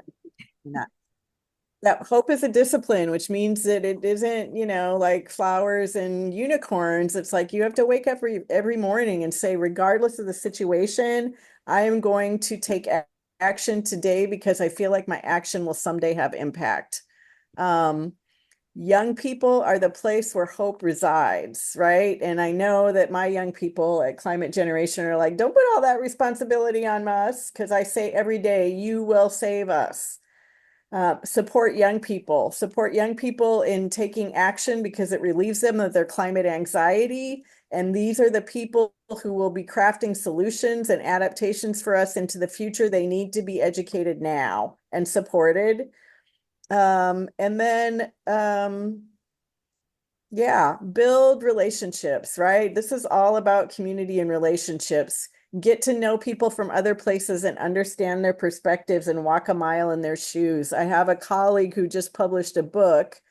That hope is a discipline, which means that it isn't, you know, like flowers and unicorns. It's like you have to wake up every morning and say, regardless of the situation, I am going to take action today because I feel like my action will someday have impact. Young people are the place where hope resides, right? And I know that my young people at Climate Generation are like, don't put all that responsibility on us, because I say every day, you will save us. Support young people in taking action because it relieves them of their climate anxiety. And these are the people who will be crafting solutions and adaptations for us into the future. They need to be educated now and supported. And then Yeah, build relationships, right? This is all about community and relationships. Get to know people from other places and understand their perspectives and walk a mile in their shoes. I have a colleague who just published a book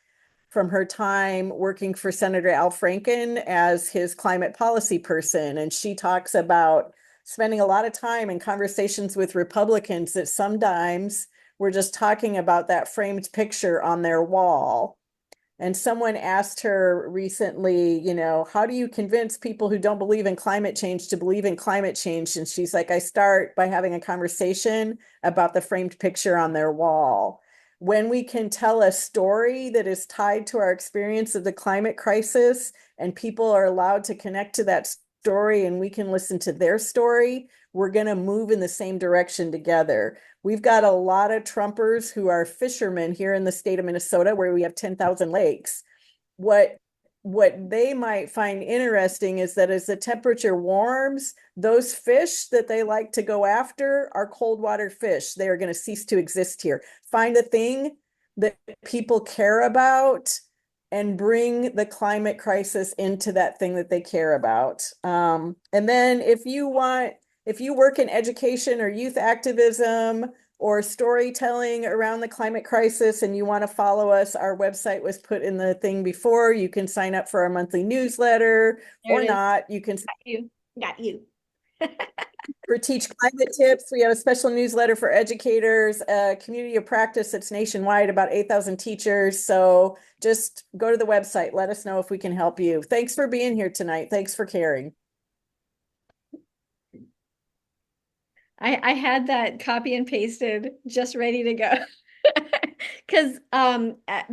from her time working for Senator Al Franken as his climate policy person. And she talks about spending a lot of time in conversations with Republicans that sometimes we're just talking about that framed picture on their wall. And someone asked her recently, how do you convince people who don't believe in climate change to believe in climate change? And she's like, I start by having a conversation about the framed picture on their wall. When we can tell a story that is tied to our experience of the climate crisis and people are allowed to connect to that story and we can listen to their story, we're going to move in the same direction together. We've got a lot of Trumpers who are fishermen here in the state of Minnesota, where we have 10,000 lakes. What they might find interesting is that as the temperature warms, those fish that they like to go after are cold water fish. They are going to cease to exist here. Find a thing that people care about and bring the climate crisis into that thing that they care about. And then if you work in education or youth activism or storytelling around the climate crisis and you want to follow us, our website was put in the thing before. You can sign up for our monthly newsletter or not. You can Got you. for Teach Climate Tips. We have a special newsletter for educators, a community of practice that's nationwide, about 8,000 teachers. So just go to the website. Let us know if we can help you. Thanks for being here tonight. Thanks for caring. I had that copy and pasted just ready to go. Because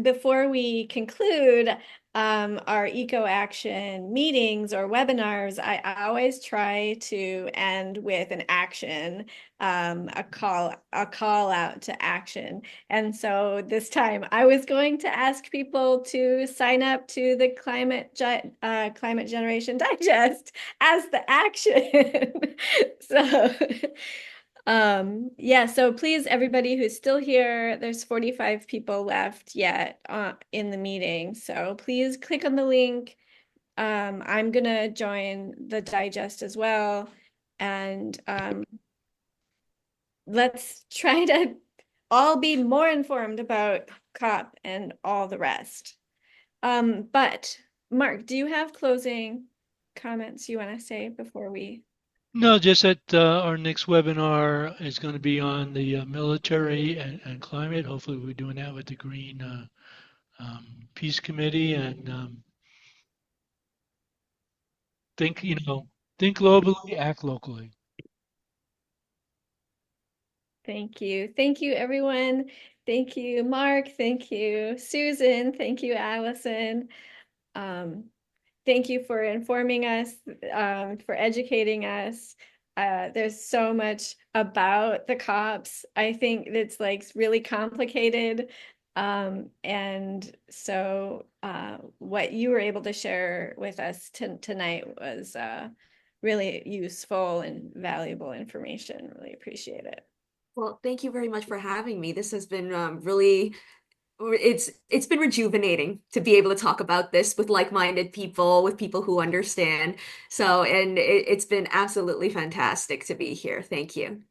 before we conclude our EcoAction meetings or webinars, I always try to end with an action, a call out to action. And so this time I was going to ask people to sign up to the Climate Generation Digest as the action. So yeah, so please, everybody who's still here, there's 45 people left yet in the meeting. So please click on the link. I'm gonna join the digest as well. And let's try to all be more informed about COP and all the rest. But Mark, do you have closing comments you want to say before we? No, just that our next webinar is going to be on the military and climate. Hopefully we're doing that with the Green Peace Committee, and think globally, act locally. Thank you. Thank you, everyone. Thank you, Mark. Thank you, Susan. Thank you, Allison. Thank you for informing us, for educating us. There's so much about the COPs. I think it's like really complicated. And so what you were able to share with us tonight was really useful and valuable information. Really appreciate it. Well, thank you very much for having me. This has been really, it's been rejuvenating to be able to talk about this with like-minded people, with people who understand. So, and it's been absolutely fantastic to be here. Thank you.